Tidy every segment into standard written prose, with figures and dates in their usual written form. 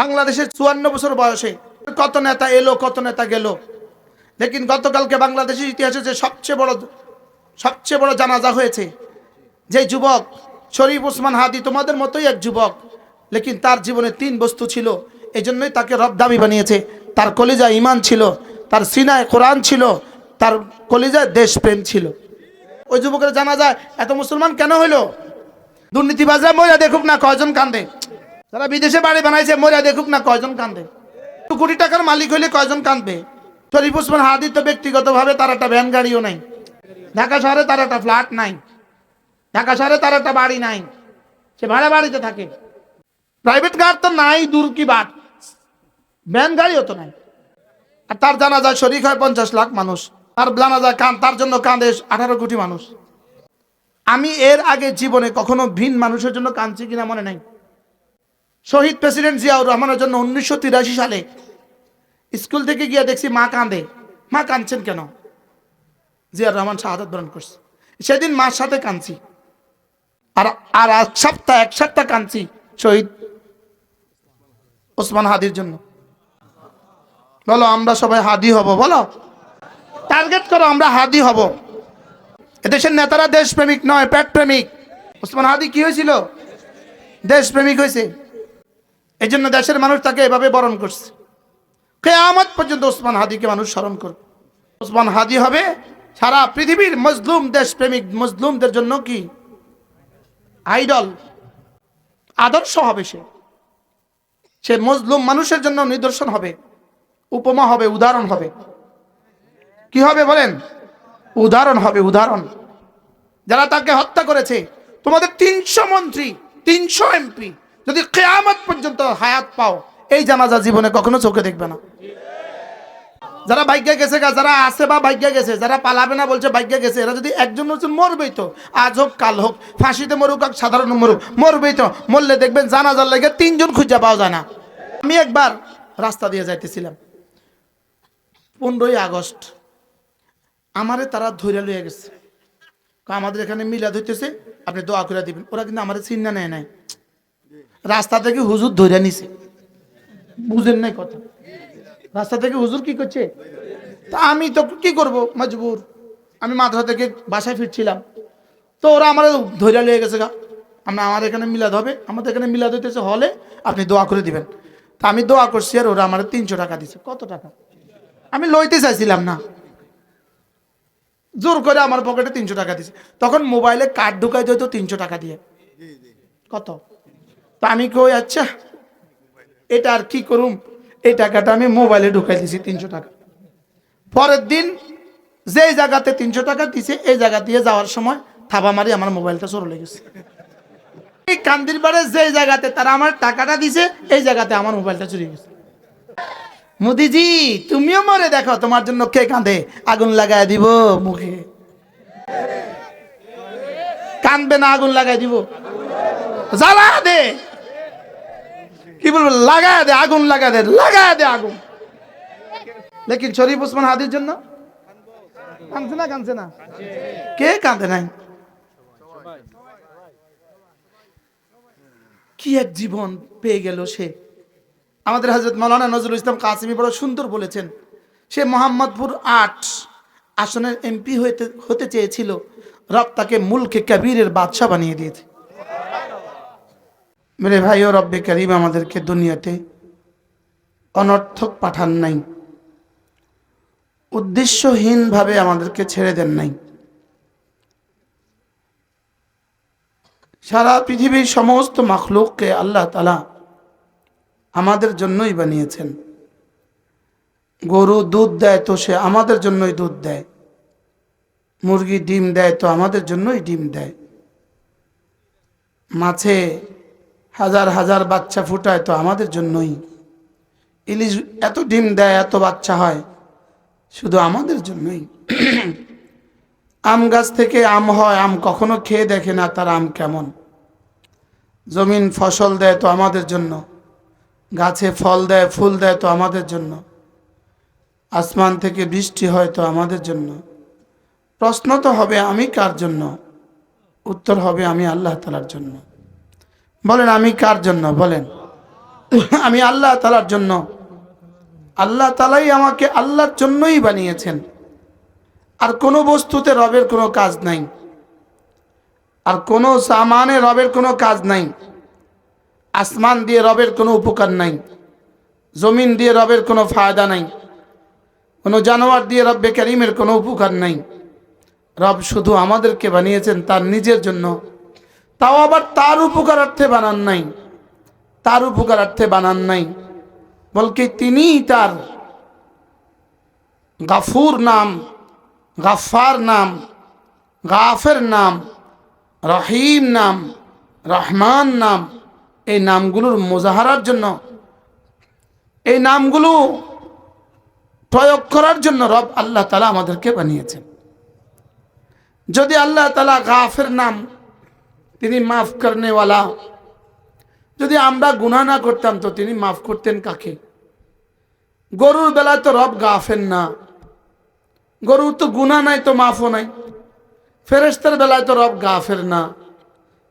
বাংলাদেশের 54 বছর বয়সে কত নেতা এলো, কত নেতা গেল, লেকিন গতকালকে বাংলাদেশের ইতিহাসে যে সবচেয়ে বড় জানাজা হয়েছে, যে যুবক শরীফ ওসমান হাদি তোমাদের মতোই এক যুবক, লেকিন তার জীবনে 3 বস্তু ছিল, এজন্যই তাকে রব দাবি বানিয়েছে। তার কলিজায় ঈমান ছিল, তার সিনায় কোরআন ছিল, তার কলিজায় দেশপ্রেম ছিল। ওই যুবকের জানাজা এত মুসলমান কেন হইলো? দুর্নীতিবাজরা মরিয়া দেখুক না কয়জন কান্দে, যারা বিদেশে বাড়ি বানাইছে মরিয়া দেখুক না কয়জন কান্দে, 2 কোটি টাকার মালিক হইলে কয়জন কান্দবে? শরীফ ওসমান হাদি তো ব্যক্তিগতভাবে তার একটা ভ্যান গাড়িও নাই, ঢাকা শহরে তার একটা ফ্ল্যাট নাই, ঢাকা শহরে তার একটা বাড়ি নাই, সে ভাড়া বাড়িতে থাকে। প্রাইভেট কার তো নাই, দূর কি বাত, ভ্যান গাড়িও তো নাই। আর তার জানাজায় শরীক হয় 50 লাখ মানুষ, তার জানাজায় তার জন্য কাঁদে 18 কোটি মানুষ। আমি এর আগে জীবনে কখনো ভিন মানুষের জন্য কাঁদছি কিনা মনে নাই। শহীদ প্রেসিডেন্ট জিয়াউর রহমানের জন্য 1983 সালে স্কুল থেকে গিয়ে দেখছি মা কাঁদে। মা কাঁদছেন কেন? জিয়াউর রহমান শাহাদাত বরণ করছে, সেদিন মার সাথে কাঁদছি। আর এক সপ্তাহ কাঁদছি শহীদ ওসমান হাদির জন্য। বলো আমরা সবাই হাদি হব, বলো টার্গেট করো, আমরা হাদি হব। এদেশের নেতারা দেশপ্রেমিক নয়, পেট প্রেমিক। ওসমান হাদি কি হয়েছিল? দেশপ্রেমিক হয়েছে, এই জন্য দেশের মানুষ তাকে এভাবে বরণ করছে। কিয়ামত পর্যন্ত ওসমান হাদিকে মানুষ স্মরণ করবে। ওসমান হাদি হবে সারা পৃথিবীর মজলুম দেশপ্রেমিক মজলুমদের জন্য কি আইডল, আদর্শ হবে। সে মজলুম মানুষের জন্য নিদর্শন হবে, উপমা হবে, উদাহরণ হবে। কি হবে বলেন? উদাহরণ হবে, উদাহরণ। যারা তাকে হত্যা করেছে, তোমাদের 300 মন্ত্রী, 300 এমপি যদি কিয়ামত পর্যন্ত হায়াত পাও, এই জানাজা জীবনে কখনো চোখে দেখবে না। যারা ভাগ্যে গেছে, যারা আছে বা ভাগ্যে গেছে, যারা পালাবে না বলছে ভাগ্যে গেছে, এরা যদি একজন মরবেই তো, আজ হোক কাল হোক, ফাঁসিতে মরুক আর সাধারণ মরুক, মরবেই তো। মরলে দেখবেন জানাজার লেগে 3 জন খুঁজে পাওয়া যায় না। আমি একবার রাস্তা দিয়ে যাইতেছিলাম, 15ই আগস্ট, আমারে তারা ধৈর্য লইয়া গেছে, আমাদের এখানে মিলাদ হইতেছে, আপনি দোয়া করে দিবেন। ওরা কিন্তু আমার চিন্তা নেয় নাই, রাস্তা থেকে হুজুর ধৈর্য নিছে। বুঝেন নাই কথা? রাস্তা থেকে হুজুর কি করছে, তা আমি তো কি করব, মজবুর। আমি মাদ্রাসা থেকে বাসায় ফিরছিলাম, তো ওরা আমার ধৈর্য লইয়া গেছে। আমার এখানে মিলাদ হবে, আমাদের এখানে মিলাদ হইতেছে হলে, আপনি দোয়া করে দিবেন। তা আমি দোয়া করছি, আর ওরা আমার 300 টাকা দিছে। কত টাকা? আমি লইতে চাইছিলাম না, জোর করে আমার পকেটে 300 টাকা দিছে। তখন মোবাইলে কার্ড ঢুকাই দিত 300 টাকা দিয়ে। কত? তা আমি কই আচ্ছা এটা আর কি করুম, এই টাকাটা আমি মোবাইলে ঢুকাই দিছি 300 টাকা। পরের দিন যেই জায়গাতে 300 টাকা দিছে, এই জায়গা দিয়ে যাওয়ার সময় থাবা মারি আমার মোবাইলটা চোর লেগেছে। এই কান্দির পাড়ে যেই জায়গাতে তারা আমার টাকাটা দিছে, এই জায়গাতে আমার মোবাইলটা চুরি গেছে। মোদিজি তুমিও মরে দেখো, তোমার জন্য কে কাঁদে, আগুন লাগাই দিব মুখে। কাঁদবে না, আগুন লাগাই দিব, জ্বালা দে, কি বলবো, লাগাই দে আগুন, লাগাই দে, লাগাই দে আগুন। লেকিন শরীফ ওসমান হাদির জন্য কাঁদছে না? কাঁদছে না? কে কাঁদে নাই? কি এক জীবন পেয়ে গেল সে। আমাদের হযরত মাওলানা নজরুল ইসলাম কাসেমি বড় সুন্দর বলেছেন, সে মোহাম্মদপুর 8 আসনের এমপি হতে চেয়েছিল, রব তাকে মুলকে কবিরের বাদশা বানিয়ে দিয়েছে। মেরে ভাই ও রব্বে করিম আমাদেরকে দুনিয়াতে অনর্থক পাঠান নাই, উদ্দেশ্যহীন ভাবে আমাদেরকে ছেড়ে দেন নাই। সারা পৃথিবীর সমস্ত মাখলুককে আল্লাহ তাআলা আমাদের জন্যই বানিয়েছেন। গরু দুধ দেয় তো সে আমাদের জন্যই দুধ দেয়, মুরগি ডিম দেয় তো আমাদের জন্যই ডিম দেয়, মাছে হাজার হাজার বাচ্চা ফুটায় তো আমাদের জন্যই, ইলিশ এত ডিম দেয়, এত বাচ্চা হয় শুধু আমাদের জন্যই। আম গাছ থেকে আম হয়, আম কখনো খেয়ে দেখে না তার আম কেমন। জমিন ফসল দেয় তো আমাদের জন্য, গাছে ফল দেয়, ফুল দেয় তো আমাদের জন্য, আসমান থেকে বৃষ্টি হয় তো আমাদের জন্য। প্রশ্ন তো হবে আমি কার জন্য? উত্তর হবে আমি আল্লাহ তাআলার জন্য। বলেন আমি কার জন্য? বলেন আমি আল্লাহ তাআলার জন্য, আল্লাহ তাআলাই আমাকে আল্লাহর জন্যই বানিয়েছেন। আর কোনো বস্তুতে রবের কোনো কাজ নাই, আর কোনো সামানে রবের কোনো কাজ নাই। আসমান দিয়ে রবের কোনো উপকার নাই, জমিন দিয়ে রবের কোনো ফায়দা নাই, কোনো জানোয়ার দিয়ে রব্বে কারীমের কোনো উপকার নাই। রব শুধু আমাদেরকে বানিয়েছেন তার নিজের জন্য, তাও আবার তার উপকারার্থে বানান নাই, তার উপকারার্থে বানান নাই, বলকে তিনি তার গাফুর নাম, গাফফার নাম, গাফের নাম, রহিম নাম, রহমান নাম, এই নামগুলোর মুজাহারার জন্য, এই নামগুলো প্রয়োগ করার জন্য রব আল্লাহ তাআলা আমাদেরকে বানিয়েছেন। যদি আল্লাহ তাআলা গাফের নাম, তিনি মাফ করনেওয়ালা, যদি আমরা গুনাহ না করতাম তো তিনি মাফ করতেন কাকে? গরুর বেলায় তো রব গাফের না, গরুর তো গুনাহ নাই তো মাফও নাই। ফেরেশতার বেলায় তো রব গাফের না,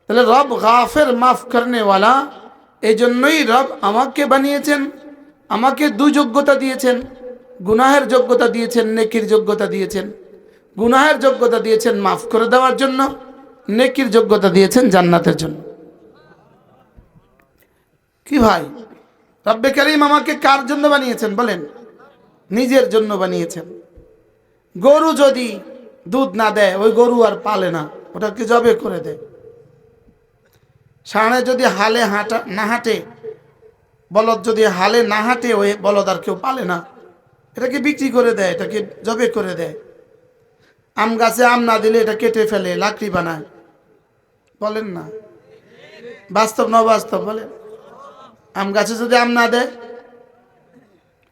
তাহলে রব গাফের, মাফ করনেওয়ালা। এই জন্যই রব আমাকে বানিয়েছেন, আমাকে দুই যোগ্যতা দিয়েছেন, গুনাহের যোগ্যতা দিয়েছেন, নেকির যোগ্যতা দিয়েছেন। গুনাহের যোগ্যতা দিয়েছেন মাফ করে দেওয়ার জন্য, নেকির যোগ্যতা দিয়েছেন জান্নাতের জন্য। কি ভাই, রব্বে কারীম আমাকে কার জন্য বানিয়েছেন বলেন? নিজের জন্য বানিয়েছেন। গরু যদি দুধ না দেয়, ওই গরু আর পালে না, ওটাকে জবে করে দেয়। ষাঁড়ে যদি হালে না হাঁটে, বলদ যদি হালে না হাঁটে, ওই বলদ আর কেউ পালে না, এটাকে বিক্রি করে দেয়, এটাকে জবে করে দেয়। আম গাছে আম না দিলে এটা কেটে ফেলে, লাকড়ি বানায়। বলেন না বাস্তব না বাস্তব? বলেন, আম গাছে যদি আম না দেয়,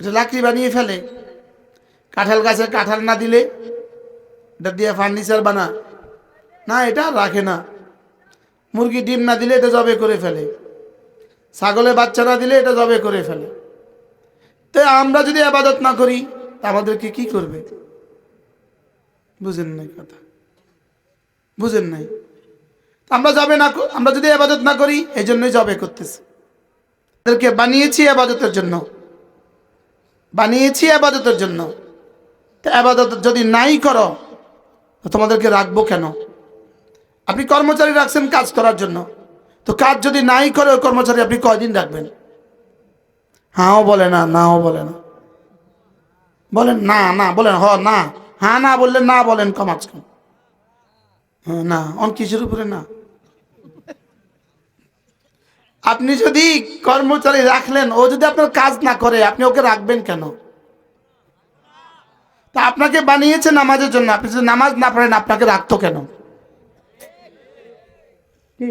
এটা লাকড়ি বানিয়ে ফেলে। কাঁঠাল গাছে কাঁঠাল না দিলে এটা দিয়ে ফার্নিচার বানা না, এটা রাখে না। মুরগি ডিম না দিলে এটা জবে করে ফেলে। ছাগলে বাচ্চা না দিলে এটা জবে করে ফেলে। তো আমরা যদি ইবাদত না করি তা আমাদেরকে কি করবে? বুঝেন নাই কথা? বুঝেন নাই? আমরা যাবে না, আমরা যদি ইবাদত না করি, এই জন্যই জবে করতেছি। তাদেরকে বানিয়েছি ইবাদতের জন্য, বানিয়েছি ইবাদতের জন্য। তো ইবাদত যদি নাই করো তো তোমাদেরকে রাখবো কেন? আপনি কর্মচারী রাখছেন কাজ করার জন্য, তো কাজ যদি নাই করে ওই কর্মচারী আপনি কয়দিন রাখবেন? হাও বলে না, নাও বলে না, বলেন না না, বলেন হ না, হ্যাঁ না বললেন না, বলেন কম আজ কম। হ্যাঁ না, অন কিসের উপরে না? আপনি যদি কর্মচারী রাখলেন, ও যদি আপনার কাজ না করে, আপনি ওকে রাখবেন কেন? তা আপনাকে বানিয়েছে নামাজের জন্য, আপনি যদি নামাজ না পড়েন আপনাকে রাখতো কেন? কি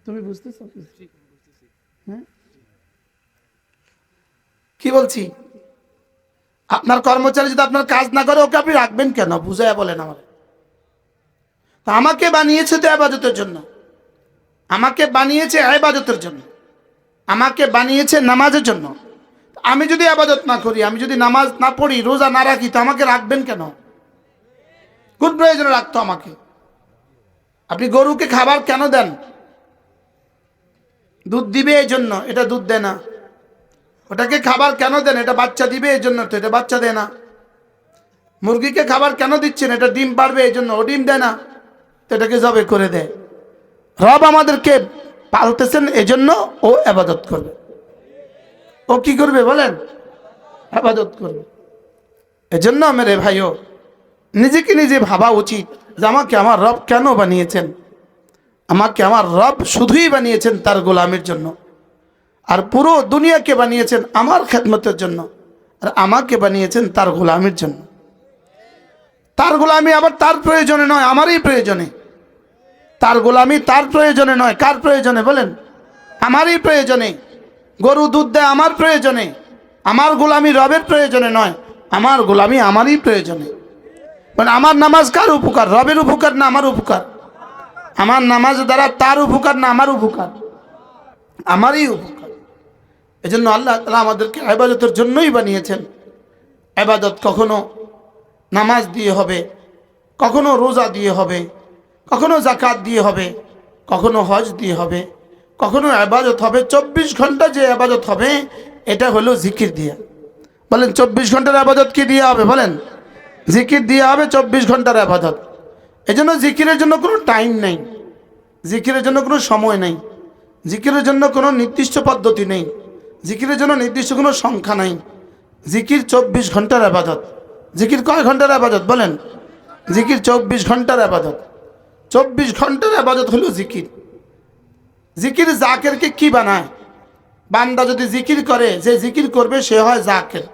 তুমি বুঝতেছ? হ্যাঁ, কি বলছি? আপনার কর্মচারী যদি আপনার কাজ না করে, ওকে আপনি রাখবেন কেন? বুঝাইয়া বলেন আমার। তা আমাকে বানিয়েছে তো ইবাদতের জন্য, আমাকে বানিয়েছে ইবাদতের জন্য, আমাকে বানিয়েছে নামাজের জন্য। আমি যদি ইবাদত না করি, আমি যদি নামাজ না পড়ি, রোজা না রাখি, তো আমাকে রাখবেন কেন? কোন প্রয়োজনে রাখতো আমাকে? আপনি গরুকে খাবার কেন দেন? দুধ দিবে এই জন্য, এটা দুধ দেয় না। ওটাকে খাবার কেন দেন? এটা বাচ্চা দিবে এই জন্য, তো এটা বাচ্চা দেয় না। মুরগিকে খাবার কেন দিচ্ছেন? এটা ডিম পারবে এই জন্য, ও ডিম দেয় না, তো এটাকে জবে করে দেয়। রব আমাদেরকে পালতেছেন এজন্য ও ইবাদত করবে। ও কি করবে বলেন? ইবাদত করবে। এজন্য মেরে ভাইও, নিজেকে নিজে ভাবা উচিত যে আমাকে আমার রব কেন বানিয়েছেন। আমাকে আমার রব শুধুই বানিয়েছেন তার গোলামের জন্য, আর পুরো দুনিয়াকে বানিয়েছেন আমার খেদমতের জন্য, আর আমাকে বানিয়েছেন তার গোলামের জন্য। তার গোলামি আবার তার প্রয়োজনে নয়, আমারই প্রয়োজনে। তার গোলামি তার প্রয়োজনে নয়, কার প্রয়োজনে বলেন? আমারই প্রয়োজনে। গরু দুধ দেয় আমার প্রয়োজনে, আমার গোলামি রবের প্রয়োজনে নয়, আমার গোলামি আমারই প্রয়োজনে। মানে আমার নামাজ কার উপকার? রবের উপকার না আমার উপকার? আমার নামাজ দ্বারা তার উপকার না আমার উপকার? আমারই উপকার। এজন্য আল্লাহ তাআলা আমাদেরকে ইবাদতের জন্যই বানিয়েছেন। ইবাদত কখনো নামাজ দিয়ে হবে, কখনো রোজা দিয়ে হবে, কখনো যাকাত দিয়ে হবে, কখনো হজ দিয়ে হবে, কখনো ইবাদত হবে 24 ঘন্টা যে ইবাদত হবে এটা হলো জিকির দিয়া। বলেন 24 ঘন্টার ইবাদত কি দিয়া হবে? বলেন জিকির দিয়া হবে 24 ঘন্টার ইবাদত। এজন্য জিকিরের জন্য কোনো টাইম নেই, জিকিরের জন্য কোনো সময় নেই, জিকিরের জন্য কোনো নির্দিষ্ট পদ্ধতি নেই, জিকিরের জন্য নির্দিষ্ট কোনো সংখ্যা নাই। জিকির 24 ঘন্টার ইবাদত। জিকির কয় ঘন্টার ইবাদত? বলেন জিকির 24 ঘন্টার ইবাদত। 24 ঘন্টার ইবাদত হলো জিকির। জিকির জাকেরকে কি বানায়? বান্দা যদি জিকির করে, যে জিকির করবে সে হয় জাকের।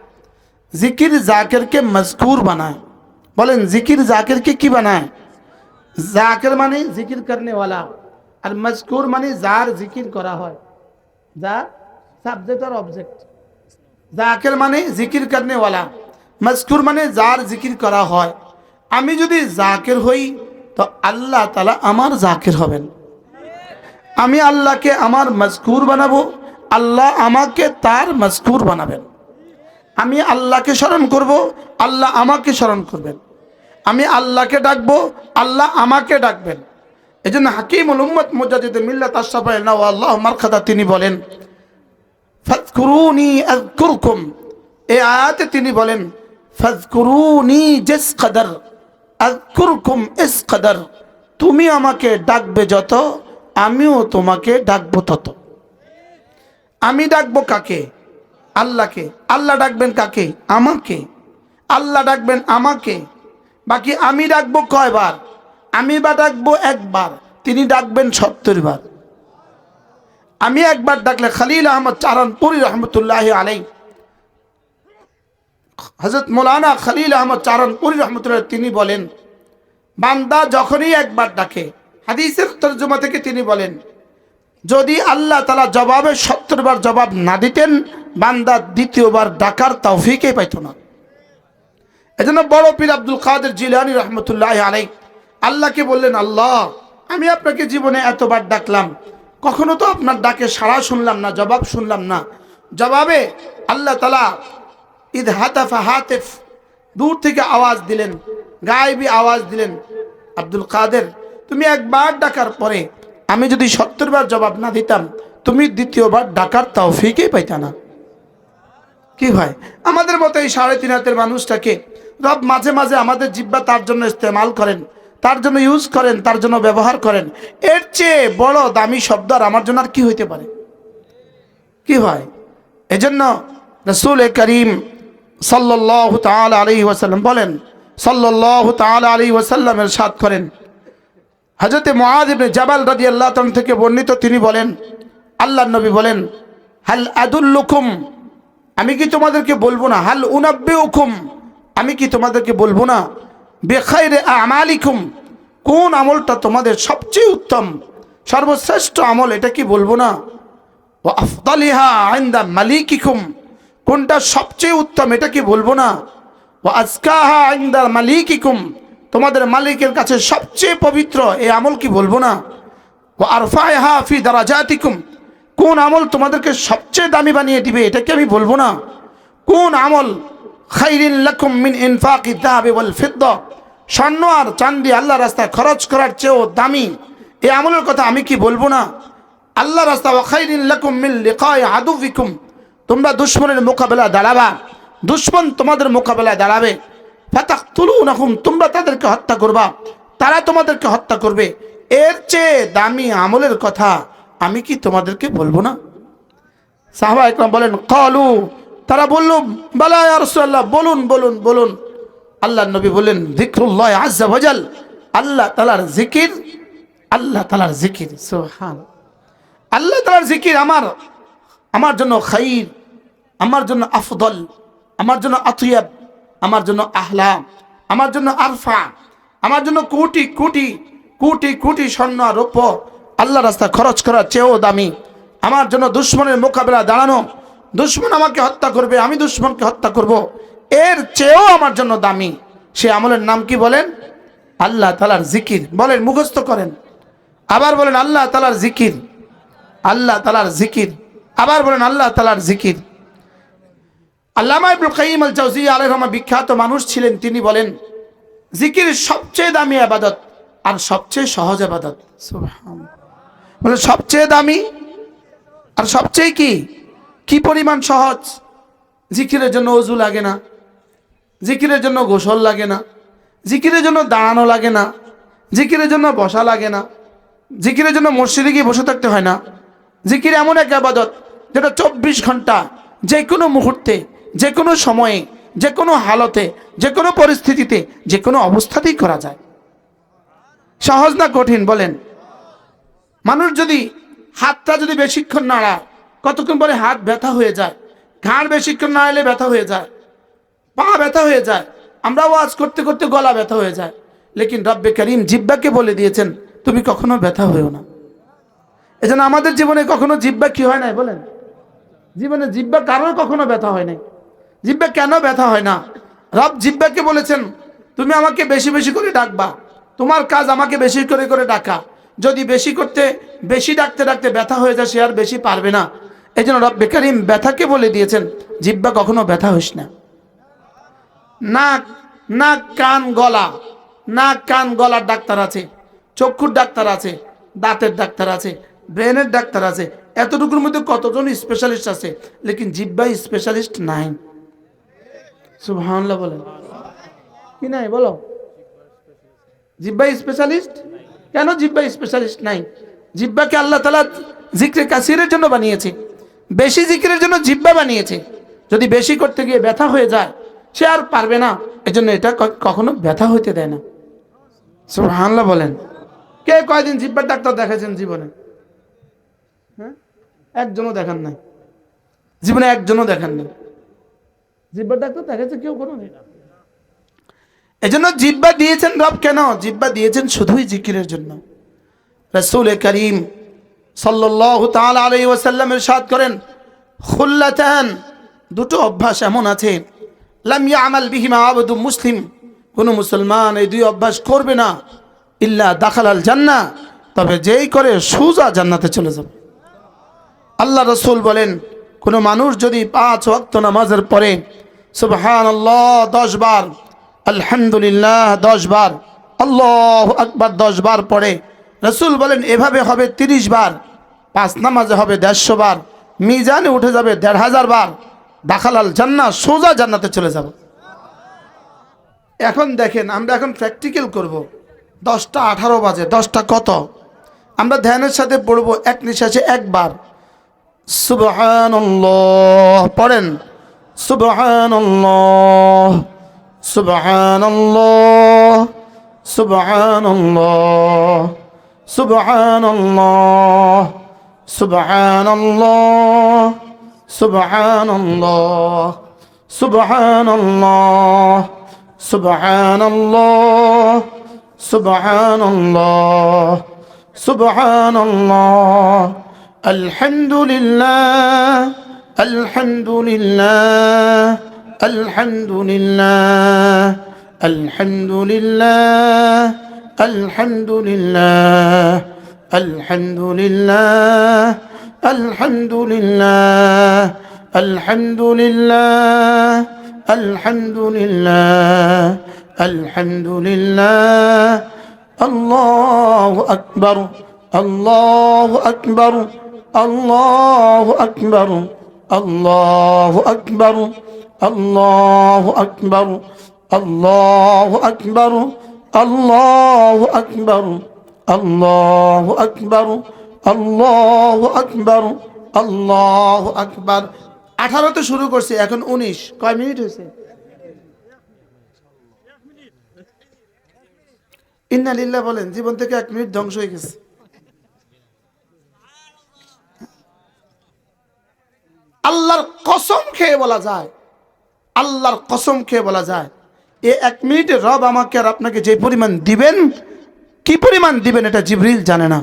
জিকির জাকেরকে মজকুর বানায়। বলেন জিকির জাকেরকে কি বানায়? জাকের মানে জিকির করনে वाला, আর মজকুর মানে যার জিকির করা হয়, যার সাবজেক্ট আর অবজেক্ট। জাকের মানে জিকির করনে वाला, মজকুর মানে যার জিকির করা হয়। আমি যদি জাকের হই তো আল্লাহ তাআলা আমার জাকের হবেন। আমি আল্লাহকে আমার মজকুর বানাবো, আল্লাহ আমাকে তার মজকুর বানাবেন। আমি আল্লাহকে স্মরণ করব, আল্লাহ আমাকে স্মরণ করবেন। আমি আল্লাহকে ডাকবো, আল্লাহ আমাকে ডাকবেন। এজন্য হাকিমুল উম্মত মুজাদ্দিদ মিল্লাত আশরাফ আল্লাহ মারখাদা তিনি বলেন ফাযকুরুনি আযকুরকুম। এই আয়াতে তিনি বলেন ফাযকুরুনি জিস কদর আযকুরকুম ইস কদর। তুমি আমাকে ডাকবে যত, আমিও তোমাকে ডাকবো তত। আমি ডাকবো কাকে? আল্লাহকে। আল্লাহ ডাকবেন কাকে? আমাকে। আল্লাহ ডাকবেন আমাকে। বাকি আমি ডাকবো কয়বার? আমি বা ডাকবো একবার, তিনি ডাকবেন 70 বার। আমি একবার ডাকলে খলিল আহমদ চারণপুরি রহমতুল্লাহ আলাইহি, হযরত মৌলানা খলিল আহমদ চারণপুরি রহমতুল্লাহ তিনি বলেন, বান্দা যখনই একবার ডাকে, হাদিসের তরজমা থেকে তিনি বলেন, যদি আল্লাহ তাআলা জবাবে 70 বার জবাব না দিতেন, বান্দা দ্বিতীয়বার ডাকার তৌফিকই পাইত না। এজন্য বড় পীর আব্দুল কাদের জিলানী রহমতুল্লাহ আলাইহি আল্লাহকে বললেন, আল্লাহ আমি আপনাকে জীবনে এতবার ডাকলাম, কখনো তো আপনার ডাকে সাড়া শুনলাম না, জবাব শুনলাম না। জবাবে আল্লাহ তাআলা ইদ হাতাফা হাতিফ, দূর থেকে আওয়াজ দিলেন, গায়েবী আওয়াজ দিলেন, আব্দুল কাদের তুমি একবার ডাকার পরে আমি যদি 70 বার জবাব না দিতাম, তুমি দ্বিতীয়বার ডাকার তৌফিকই পাইতা না। কি ভাই, আমাদের মতো এই 3.5 হাতের মানুষটাকে রব মাঝে মাঝে আমাদের জিহ্বা তার জন্য ইস্তেমাল করেন, তার জন্য ইউজ করেন, তার জন্য ব্যবহার করেন। এর চেয়ে বড় দামি শব্দ আর আমার জন্য আর কি হইতে পারে? কি ভাই, এজন্য রাসূল করিম সাল্লাল্লাহু তাআলা আলাইহি ওয়াসাল্লাম বলেন, সাল্লাল্লাহু তাআলা আলাইহি ওয়াসাল্লাম ইরশাদ করেন, হযরত মুআয ইবনে জাবাল রাদিয়াল্লাহু তাআলা থেকে বর্ণিত, তিনি বলেন, আল্লাহর নবী বলেন, হাল আদুল্লুকুম, আমি কি তোমাদেরকে বলবো না, হাল উনাব্বিউকুম, আমি কি তোমাদেরকে বলবো না, বিখাইরি আমালিকুম, কোন আমলটা তোমাদের সবচেয়ে উত্তম সর্বশ্রেষ্ঠ আমল, এটা কি বলবো না, ওয়া আফদালিহা ইনদা মালিকিকুম, কোনটা সবচেয়ে উত্তম এটা কি বলবো না, ওয়া আজকাহা ইনদা মালিকিকুম, তোমাদের মালিকের কাছে সবচেয়ে পবিত্র এই আমল কি বলবো না, ওয়া আরফাইহা ফি দারাজাতিকুম, কোন আমল তোমাদেরকে সবচেয়ে দামি বানিয়ে দিবে এটা কি আমি বলবো না, কোন আমল খাইরিন লাকুম মিন ইনফাকিদ যাহাবি ওয়াল ফিদ্দা, স্বর্ণ আর চাঁদি আল্লাহর রাস্তায় খরচ করার চেয়েও দামি এই আমলের কথা আমি কি বলবো না। আল্লাহর রাস্তা, ওয়া খাইরিন লাকুম মিন লিকাই আদুবিকুম, তোমরা দুশমনের মোকাবেলায় দাঁড়াবা, দুশমন তোমাদের মোকাবেলায় দাঁড়াবে, ফাতাকতুলুনাহুম, তোমরা তাদেরকে হত্যা করবা, তারা তোমাদেরকে হত্যা করবে, এর চেয়ে দামি আমলের কথা আমি কি তোমাদেরকে বলবো না। সাহাবা একরাম বলেন, ক্বালু, তারা বলল, বালা ইয়া রাসূলুল্লাহ, বলুন বলুন বলুন। আল্লাহর নবী বলেন, যিকরুল্লাহ আযজা ওয়াজাল, আল্লাহ তাআলার জিকির, আল্লাহ তাআলার জিকির, সুবহান, আল্লাহ তাআলার জিকির আমার জন্য খাইর, আমার জন্য আফদল, আমার জন্য আতিয়াব, আমার জন্য আহলা, আমার জন্য আরফা, আমার জন্য কোটি কোটি কোটি কোটি স্বর্ণ আর রৌপ্য আল্লাহর রাস্তায় খরচ করার চেয়েও দামি। আমার জন্য দুশমনের মোকাবেলা দাঁড়ানো, দুশমন আমাকে হত্যা করবে, আমি দুশমনকে হত্যা করব, এর চেয়েও আমার জন্য দামি। সে আমলের নাম কি বলেন? আল্লাহ তাআলার জিকির। বলেন, মুখস্থ করেন, আবার বলেন আল্লাহ তাআলার জিকির, আল্লাহ তাআলার জিকির, আবার বলেন আল্লাহ তাআলার জিকির। আল্লামা ইবনুল কাইয়িম আল জাওজিয়্যা আলাইহিস রাহমাহ বিখ্যাত মানুষ ছিলেন, তিনি বলেন, জিকির সবচেয়ে দামি ইবাদত আর সবচেয়ে সহজ ইবাদত। সুবহানাল্লাহ, বলে সবচেয়ে দামি আর সবচেয়ে কি পরিমাণ সহজ। জিকিরের জন্য ওযু লাগে না, জিকিরের জন্য গোসল লাগে না, জিকিরের জন্য দাঁড়ানো লাগে না, জিকিরের জন্য বসা লাগে না, জিকিরের জন্য মসজিদে গিয়ে বসে থাকতে হয় না। জিকির এমন এক ইবাদত যেটা 24 ঘন্টা যে কোনো মুহূর্তে, যে কোনো সময়ে, যে কোনো হালতে, যে কোনো পরিস্থিতিতে, যে কোনো অবস্থাতেই করা যায়। সহজ না কঠিন বলেন? মানুষ যদি হাতটা যদি বেশিক্ষণ নাড়ায়, কতক্ষণ পরে হাত ব্যথা হয়ে যায়, ঘাড় বেশিক্ষণ নাড়ালে ব্যথা হয়ে যায়, পা ব্যথা হয়ে যায়, আমরা ওয়াজ করতে করতে গলা ব্যথা হয়ে যায়। লেকিন রব্বে করিম জিহ্বাকে বলে দিয়েছেন তুমি কখনো ব্যথা হয়েও না। এজন্য আমাদের জীবনে কখনো জিহ্বা কি হয় নাই বলেন? জীবনে জিহ্বা কারোর কখনো ব্যথা হয় নাই। জিহ্বা কেন ব্যথা হয় না? রব জিহ্বাকে বলেছেন তুমি আমাকে বেশি বেশি করে ডাকবা, তোমার কাজ আমাকে বেশি করে করে ডাকা। যদি বেশি ডাকতে ডাকতে ব্যথা হয়ে যায়, সে আর বেশি পারবে না। এই জন্য রব্বে করিম ব্যথাকে বলে দিয়েছেন জিহ্বা কখনো ব্যথা হইস না। নাক কান গলা, নাক কান গলার ডাক্তার আছে, চক্ষুর ডাক্তার আছে, দাঁতের ডাক্তার আছে, ব্রেনের ডাক্তার আছে, এতটুকুর মধ্যে কতজন স্পেশালিস্ট আছে, লেকিন জিহ্বায় স্পেশালিস্ট নাই। সুবহানাল্লাহ বলেন কি নাই বলো? জিহ্বায় স্পেশালিস্ট কেন? জিহ্বায় স্পেশালিস্ট নাই। জিহ্বাকে আল্লাহ তাআলা জিকরে কাসিরের জন্য বানিয়েছে, বেশি জিকিরের জন্য জিহ্বা বানিয়েছে। যদি বেশি করতে গিয়ে ব্যথা হয়ে যায়, সে আর পারবে না। এজন্য এটা কখনো ব্যথা হইতে দেয় না। সুবহানাল্লাহ বলেন। কে কয়দিন জিহ্বার ডাক্তার দেখাইছেন জীবনে? হ্যাঁ, একজনও দেখান নাই জীবনে, একজনও দেখান নাই। জিহ্বার ডাক্তার দেখাইছে কেউ কোনো নেই। এজন্য জিহ্বা দিয়েছেন রব। কেন জিহ্বা দিয়েছেন? শুধুই জিকিরের জন্য। রাসূল করিম সাল্লাল্লাহু তাআলা আলাইহি ওয়াসাল্লাম ইরশাদ করেন, খুল্লাতান, দুটো অভ্যাস এমন আছে, লাম ইয়ামাল বিহিমা আবদু মুসলিম, কোন মুসলমান এই দুই অভ্যাস করবে না, ইল্লা দাখালাল জান্নাহ, তবে যেই করে সোজা জান্নাতে চলে যাবে। আল্লাহ রাসূল বলেন, কোন মানুষ যদি 5 ওয়াক্ত নামাজের পরে সুবহানাল্লাহ 10 বার, আলহামদুলিল্লাহ 10 বার, আল্লাহু আকবার 10 বার পড়ে, রাসূল বলেন এভাবে হবে 30 বার, 5 নামাজে হবে 150 বার, মিজানে উঠে যাবে 1500 বার, দাখালাল জান্নাহ, সোজা জান্নাতে চলে যাব। এখন দেখেন, আমরা এখন প্র্যাকটিক্যাল করব। 10টা 18 বাজে, 10টা কত? আমরা ধ্যানের সাথে পড়বো এক নিঃশ্বাসে একবার সুবহানাল্লাহ পড়েন, সুবহানাল্লাহ, সুবহানাল্লাহ, সুবহানাল্লাহ, সুবহানাল্লাহ, সুবহানাল্লাহ, সুবহানাল্লাহ, সুবহানাল্লাহ, সুবহানাল্লাহ, সুবহানাল্লাহ, সুবহানাল্লাহ, আলহামদুলিল্লাহ, আলহামদুলিল্লাহ, আলহামদুলিল্লাহ, আলহামদুলিল্লাহ, আলহামদুলিল্লাহ, আলহামদুলিল্লাহ, আলহামদুলিল্লাহ, আলহামদুলিল্লাহ, আলহামদুলিল্লাহ, আলহামদুলিল্লাহ, আল্লাহু আকবার, আল্লাহু আকবার, আল্লাহু আকবার, আল্লাহু আকবার, আল্লাহু আকবার, আল্লাহু আকবার, আল্লাহু আকবার, আল্লাহু আকবার, আল্লাহু আকবার, আল্লাহু আকবার। 18তে শুরু করছি, এখন 19। কয় মিনিট হয়েছে? ইন্না লিল্লাহ বলেন, জীবন থেকে 1 মিনিট ধ্বংস হয়ে গেছে। আল্লাহর কসম খেয়ে বলা যায়, আল্লাহর কসম খেয়ে বলা যায়, এই 1 মিনিটে রব আমাকে আর আপনাকে যে পরিমাণ দিবেন, কি পরিমাণ দিবেন এটা জিবরিল জানে না।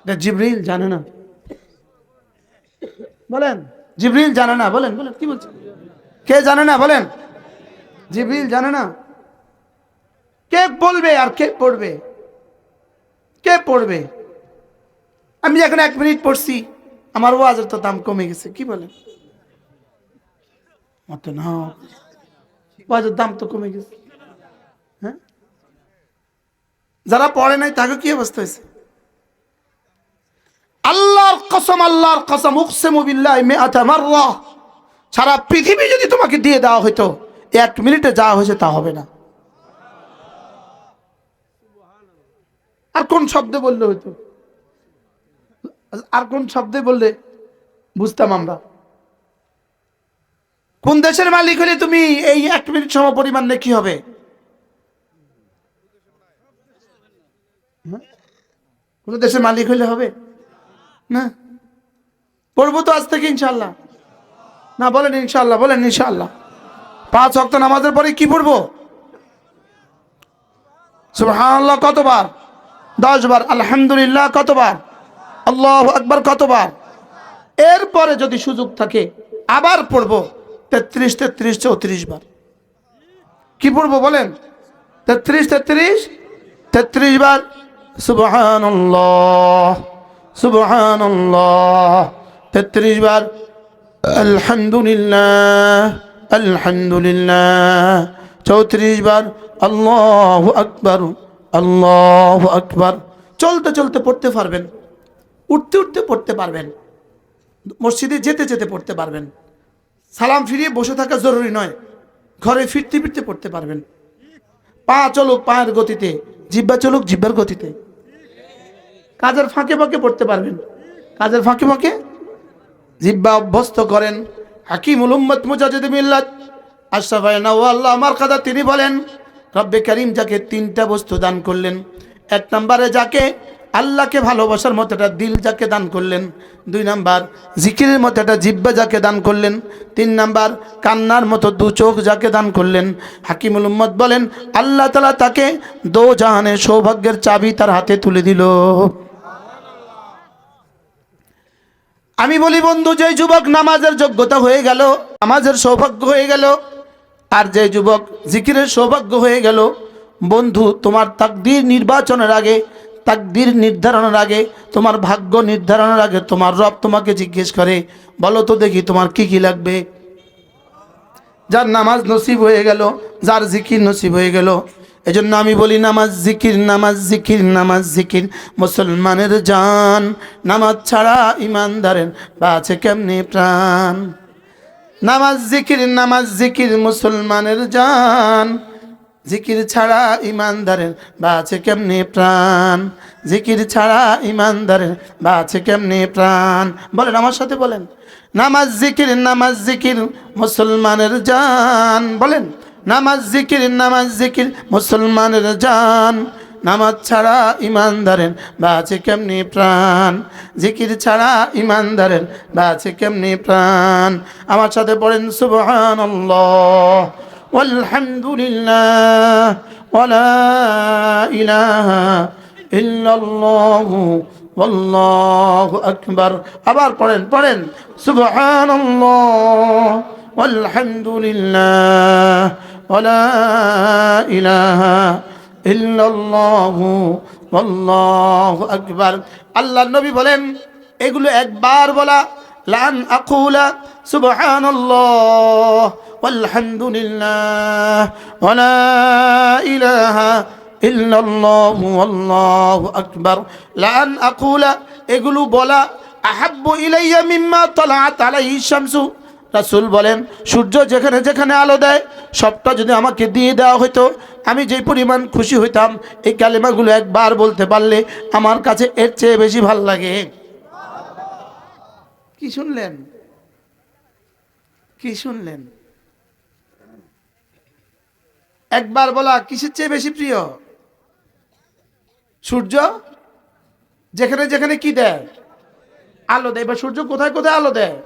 এটা জিবরিল জানে না। বলেন, জিবরিল জানে না। বলেন বলেন, কি বলছেন? কে জানে না? বলেন, জিবরিল জানে না। কে বলবে আর কে পড়বে? কে পড়বে? আমি এখন 1 মিনিট পড়ছি, আমার ওয়াজের তো দাম কমে গেছে। কি বলেন? মত না, ওয়াজের দাম তো কমে গেছে। হ্যাঁ, যারা পড়ে নাই তাকে কি অবস্থা হয়েছে? আল্লাহর আল্লাহর কসম উকসিমু বিল্লাহি মিআতা মাররা, সারা পৃথিবী যদি তোমাকে দিয়ে দেওয়া হতো, 1 মিনিটে যা হয়েছে তা হবে না। আর কোন শব্দে বললে হইতো? আর কোন শব্দে বললে বুঝতাম আমরা? কোন দেশের মালিক হলে তুমি এই 1 মিনিট সম পরিমাণ কি হবে? কোন দেশের মালিক হলে হবে না? পড়বো তো আজ থেকে ইনশাআল্লাহ। না বলেন ইনশাআল্লাহ, বলেন ইনশাআল্লাহ। 5 ওয়াক্ত নামাজের পরে কি পড়বো? সুবহানাল্লাহ কতবার? 10 বার। আলহামদুলিল্লাহ কতবার? আল্লাহু আকবার কতবার? এরপরে যদি সুযোগ থাকে আবার পড়বো 33 33 34 বার। কি পড়বো বলেন? 33 33 33 বার। সুবহানাল্লাহ সুবহানাল্লাহ 33 বার। আলহামদুলিল্লাহ আলহামদুলিল্লাহ 34 বার। আল্লাহু আকবার আল্লাহু আকবার। চলতে চলতে পড়তে পারবেন, উঠতে উঠতে পড়তে পারবেন, মসজিদে যেতে যেতে পড়তে পারবেন। সালাম ফিরিয়ে বসে থাকা জরুরি নয়, ঘরে ফিরতে ফিরতে পড়তে পারবেন। পা চলুক পায়ের গতিতে, জিহ্বা চলুক জিহ্বার গতিতে। কাজের ফাঁকে ফাঁকে পড়তে পারবেন, কাজের ফাঁকে ফাঁকে জিহ্বা অভ্যস্ত করেন। হাকিমুল উম্মত মুজাদ্দিদ মিল্লাত আশরাফুল আল্লাহ আমার কাদা তিনি বলেন, রব্বে কারীম যাকে 3টা বস্তু দান করলেন, 1 নম্বরে যাকে আল্লাহকে ভালোবাসার মতো একটা দিল যাকে দান করলেন, 2 নাম্বার জিকিরের মতো একটা জিহ্বা যাকে দান করলেন, 3 নাম্বার কান্নার মতো 2 চোখ যাকে দান করলেন। হাকিমুল উম্মত বলেন আল্লাহ তাআলা তাকে 2 জাহানের সৌভাগ্যের চাবি তার হাতে তুলে দিল। আমি বলি বন্ধু, যে যুবক নামাজের যোগ্যতা হয়ে গেল, নামাজের সৌভাগ্য হয়ে গেল, আর যে যুবক জিকিরের সৌভাগ্য হয়ে গেল, বন্ধু তোমার তাকদীর নির্বাচনের আগে, তাকদীর নির্ধারণের আগে, তোমার ভাগ্য নির্ধারণের আগে তোমার রব তোমাকে জিজ্ঞেস করে, বলো তো দেখি তোমার কি কি লাগবে। যার নামাজ নসিব হয়ে গেল, যার জিকির নসিব হয়ে গেল, এজন্য আমি বলি নামাজ জিকির নামাজ জিকির নামাজ জিকির মুসলমানের জান, নামাজ ছাড়া ইমানদারের বাঁচে কেমনে প্রাণ। নামাজ জিকির মুসলমানের জান, জিকির ছাড়া ইমানদারের বাঁচে কেমনে প্রাণ, জিকির ছাড়া ইমানদারের বাঁচে কেমনে প্রাণ। বলেন আমার সাথে বলেন, নামাজ জিকির মুসলমানের জান। বলেন নামাজ জিকির মুসলমানের জান, নামাজ ছাড়া ইমানদারের বাঁচে কেমনে প্রাণ, জিকির ছাড়া ইমানদারের বাঁচে কেমনে প্রাণ। আমার সাথে পড়েন সুবহানাল্লাহ ওয়ালহামদুলিল্লাহ ওয়ালা ইলাহা ইল্লাল্লাহু ওয়াল্লাহু আকবার। আবার পড়েন সুবহানাল্লাহ ওয়ালহামদুলিল্লাহ ওয়ালা ইলাহা ইল্লাল্লাহু ওয়াল্লাহু আকবার। আল্লাহর নবী বলেন এগুলো একবার বলা, লান আকুলা সুবহানাল্লাহ ওয়ালহামদুলিল্লাহ ওয়ালা ইলাহা ইল্লাল্লাহু ওয়াল্লাহু আকবার, লান আকুলা এগুলো বলা আহাব্বু ইলাইয়া মিম্মা তালাআত আলাইহি শামসু। রাসূল বলেন সূর্য যেখানে যেখানে আলো দেয় সবটা যদি আমাকে দিয়ে দেওয়া হতো, আমি যে পরিমাণ খুশি হইতাম এই কালেমাগুলো একবার বলতে পারলে আমার কাছে এর চেয়ে বেশি ভাল লাগে। কি শুনলেন? কি শুনলেন? একবার বলা কিসের চেয়ে বেশি প্রিয়? সূর্য যেখানে যেখানে কি দেয়? আলো দেয়। এবার সূর্য কোথায় কোথায় আলো দেয়?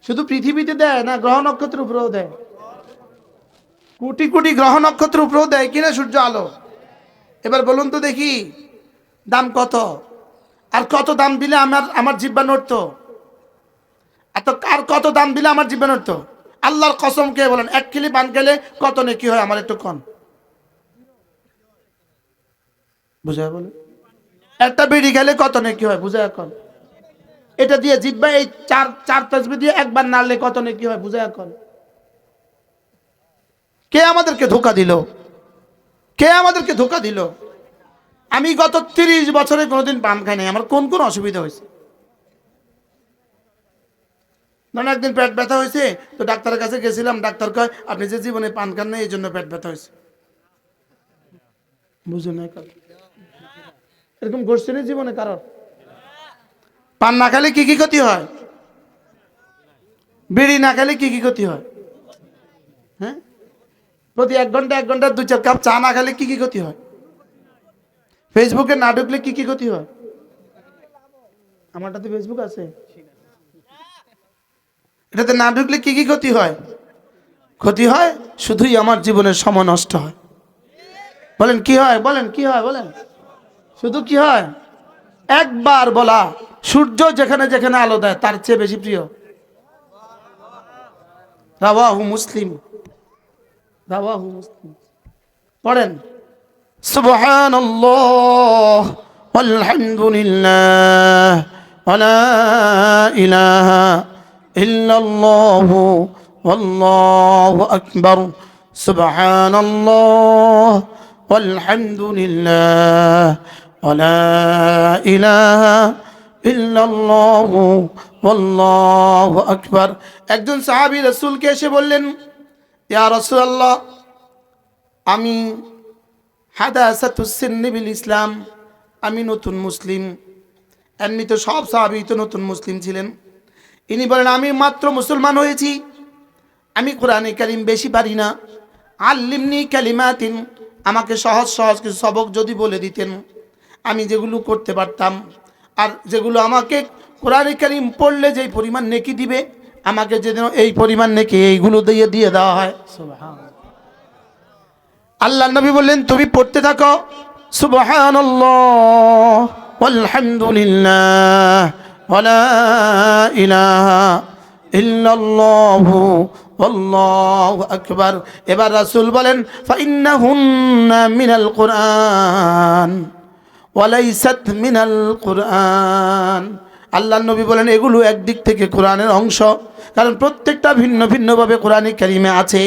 শুধু পৃথিবীতে দেয় না, গ্রহ নক্ষত্রের উপরেও দেয়? কোটি কোটি গ্রহ নক্ষত্রের উপরেও দেয় কিনা সূর্য আলো? এবার বলুন তো দেখি দাম কত? আর কত দাম দিলে আমার জিহ্বা নড়তো? আর কত দাম দিলে আমার জিহ্বা নড়তো? আল্লাহর কসম কে বলেন 1 কিলি পান খেলে কত নেকি হয়? আমার একটু কন বুঝায় বলে। একটা বিড়ি খেলে কত নেকি হয়? বুঝায় কন। এটা দিয়ে জিহ্বা এই চার তাসবিহ দিয়ে একবার নাড়লে কত নেকি হয়? বুঝায় কন। কে আমাদেরকে ধোঁকা দিল? কে আমাদেরকে ধোঁকা দিল? আমি গত 30 বছরে কোনোদিন পান খাই নাই, আমার কোন কোন অসুবিধা হয়েছে? ধরেন একদিন পেট ব্যথা হয়েছে, তো ডাক্তারের কাছে গেছিলাম, ডাক্তার কয় আপনি যে জীবনে পান খান না এই জন্য পেট ব্যথা হয়েছে। বুঝো না কথা? এরকম ঘটছে না জীবনে কারোর? পান না খেলে কি কি ক্ষতি হয়? বিড়ি না খেলে কি কি ক্ষতি হয়? হ্যাঁ, প্রতি 1 ঘন্টা 2-4 কাপ চা না খেলে কি কি ক্ষতি হয়? ফেসবুকে না ঢুকলে কি কি ক্ষতি হয়? আমারটাতে ফেসবুক আছে, এটাতে না ঢুকলে কি কি ক্ষতি হয়? ক্ষতি হয় শুধুই আমার জীবনের সময় নষ্ট হয়। বলেন কি হয়? বলেন কি হয়? বলেন শুধু কি হয়? একবার বলা, সূর্য যেখানে যেখানে আলো দেয় তার চেয়ে বেশি প্রিয়। রাওয়াহু মুসলিম, রাওয়াহু মুসলিম। পড়েন সুবহানাল্লাহ ওয়ালহামদুলিল্লাহ ওয়া লা ইলাহা ইল্লাল্লাহু ওয়াল্লাহু আকবার সুবহানাল্লাহ ওয়ালহামদুলিল্লাহ ওয়া লা ইলাহা ইল্লাল্লাহু ওয়াল্লাহু আকবার। একজন সাহাবী রাসূলকে এসে বললেন, ইয়া রাসূলুল্লাহ, আমি হাদাসাতুস সিন্নি বিল ইসলাম, আমি নতুন মুসলিম। এমনি তো সব সাহাবী তো নতুন মুসলিম ছিলেন। ইনি বলেন আমি মাত্র মুসলমান হয়েছি, আমি কোরআনে কারীম বেশি পারি না। আল্লিমনি কালিমাতিন, আমাকে সহজ সহজ কিছু সবক যদি বলে দিতেন আমি যেগুলো করতে পারতাম, আর যেগুলো আমাকে কোরআনে কারীম পড়লে যেই পরিমাণ নেকি দিবে আমাকে যেন এই পরিমাণ নেকি এইগুলো দিয়ে দিয়ে দেওয়া হয়। সুবহানাল্লাহ। আল্লাহ নবী বললেন তুমি পড়তে থাকো সুবহানাল্লাহ ওয়ালহামদুলিল্লাহ ওয়া লা ইলাহা ইল্লাল্লাহু আল্লাহু আকবার। এবার রাসূল বলেন ফাইন্নাহুন্না মিনাল কুরআন ওয়া লাইসাত মিনাল কুরআন। আল্লাহ নবী বলেন এগুলো একদিক থেকে কোরআনের অংশ, কারণ প্রত্যেকটা ভিন্ন ভিন্নভাবে কোরআনে কারিমে আছে।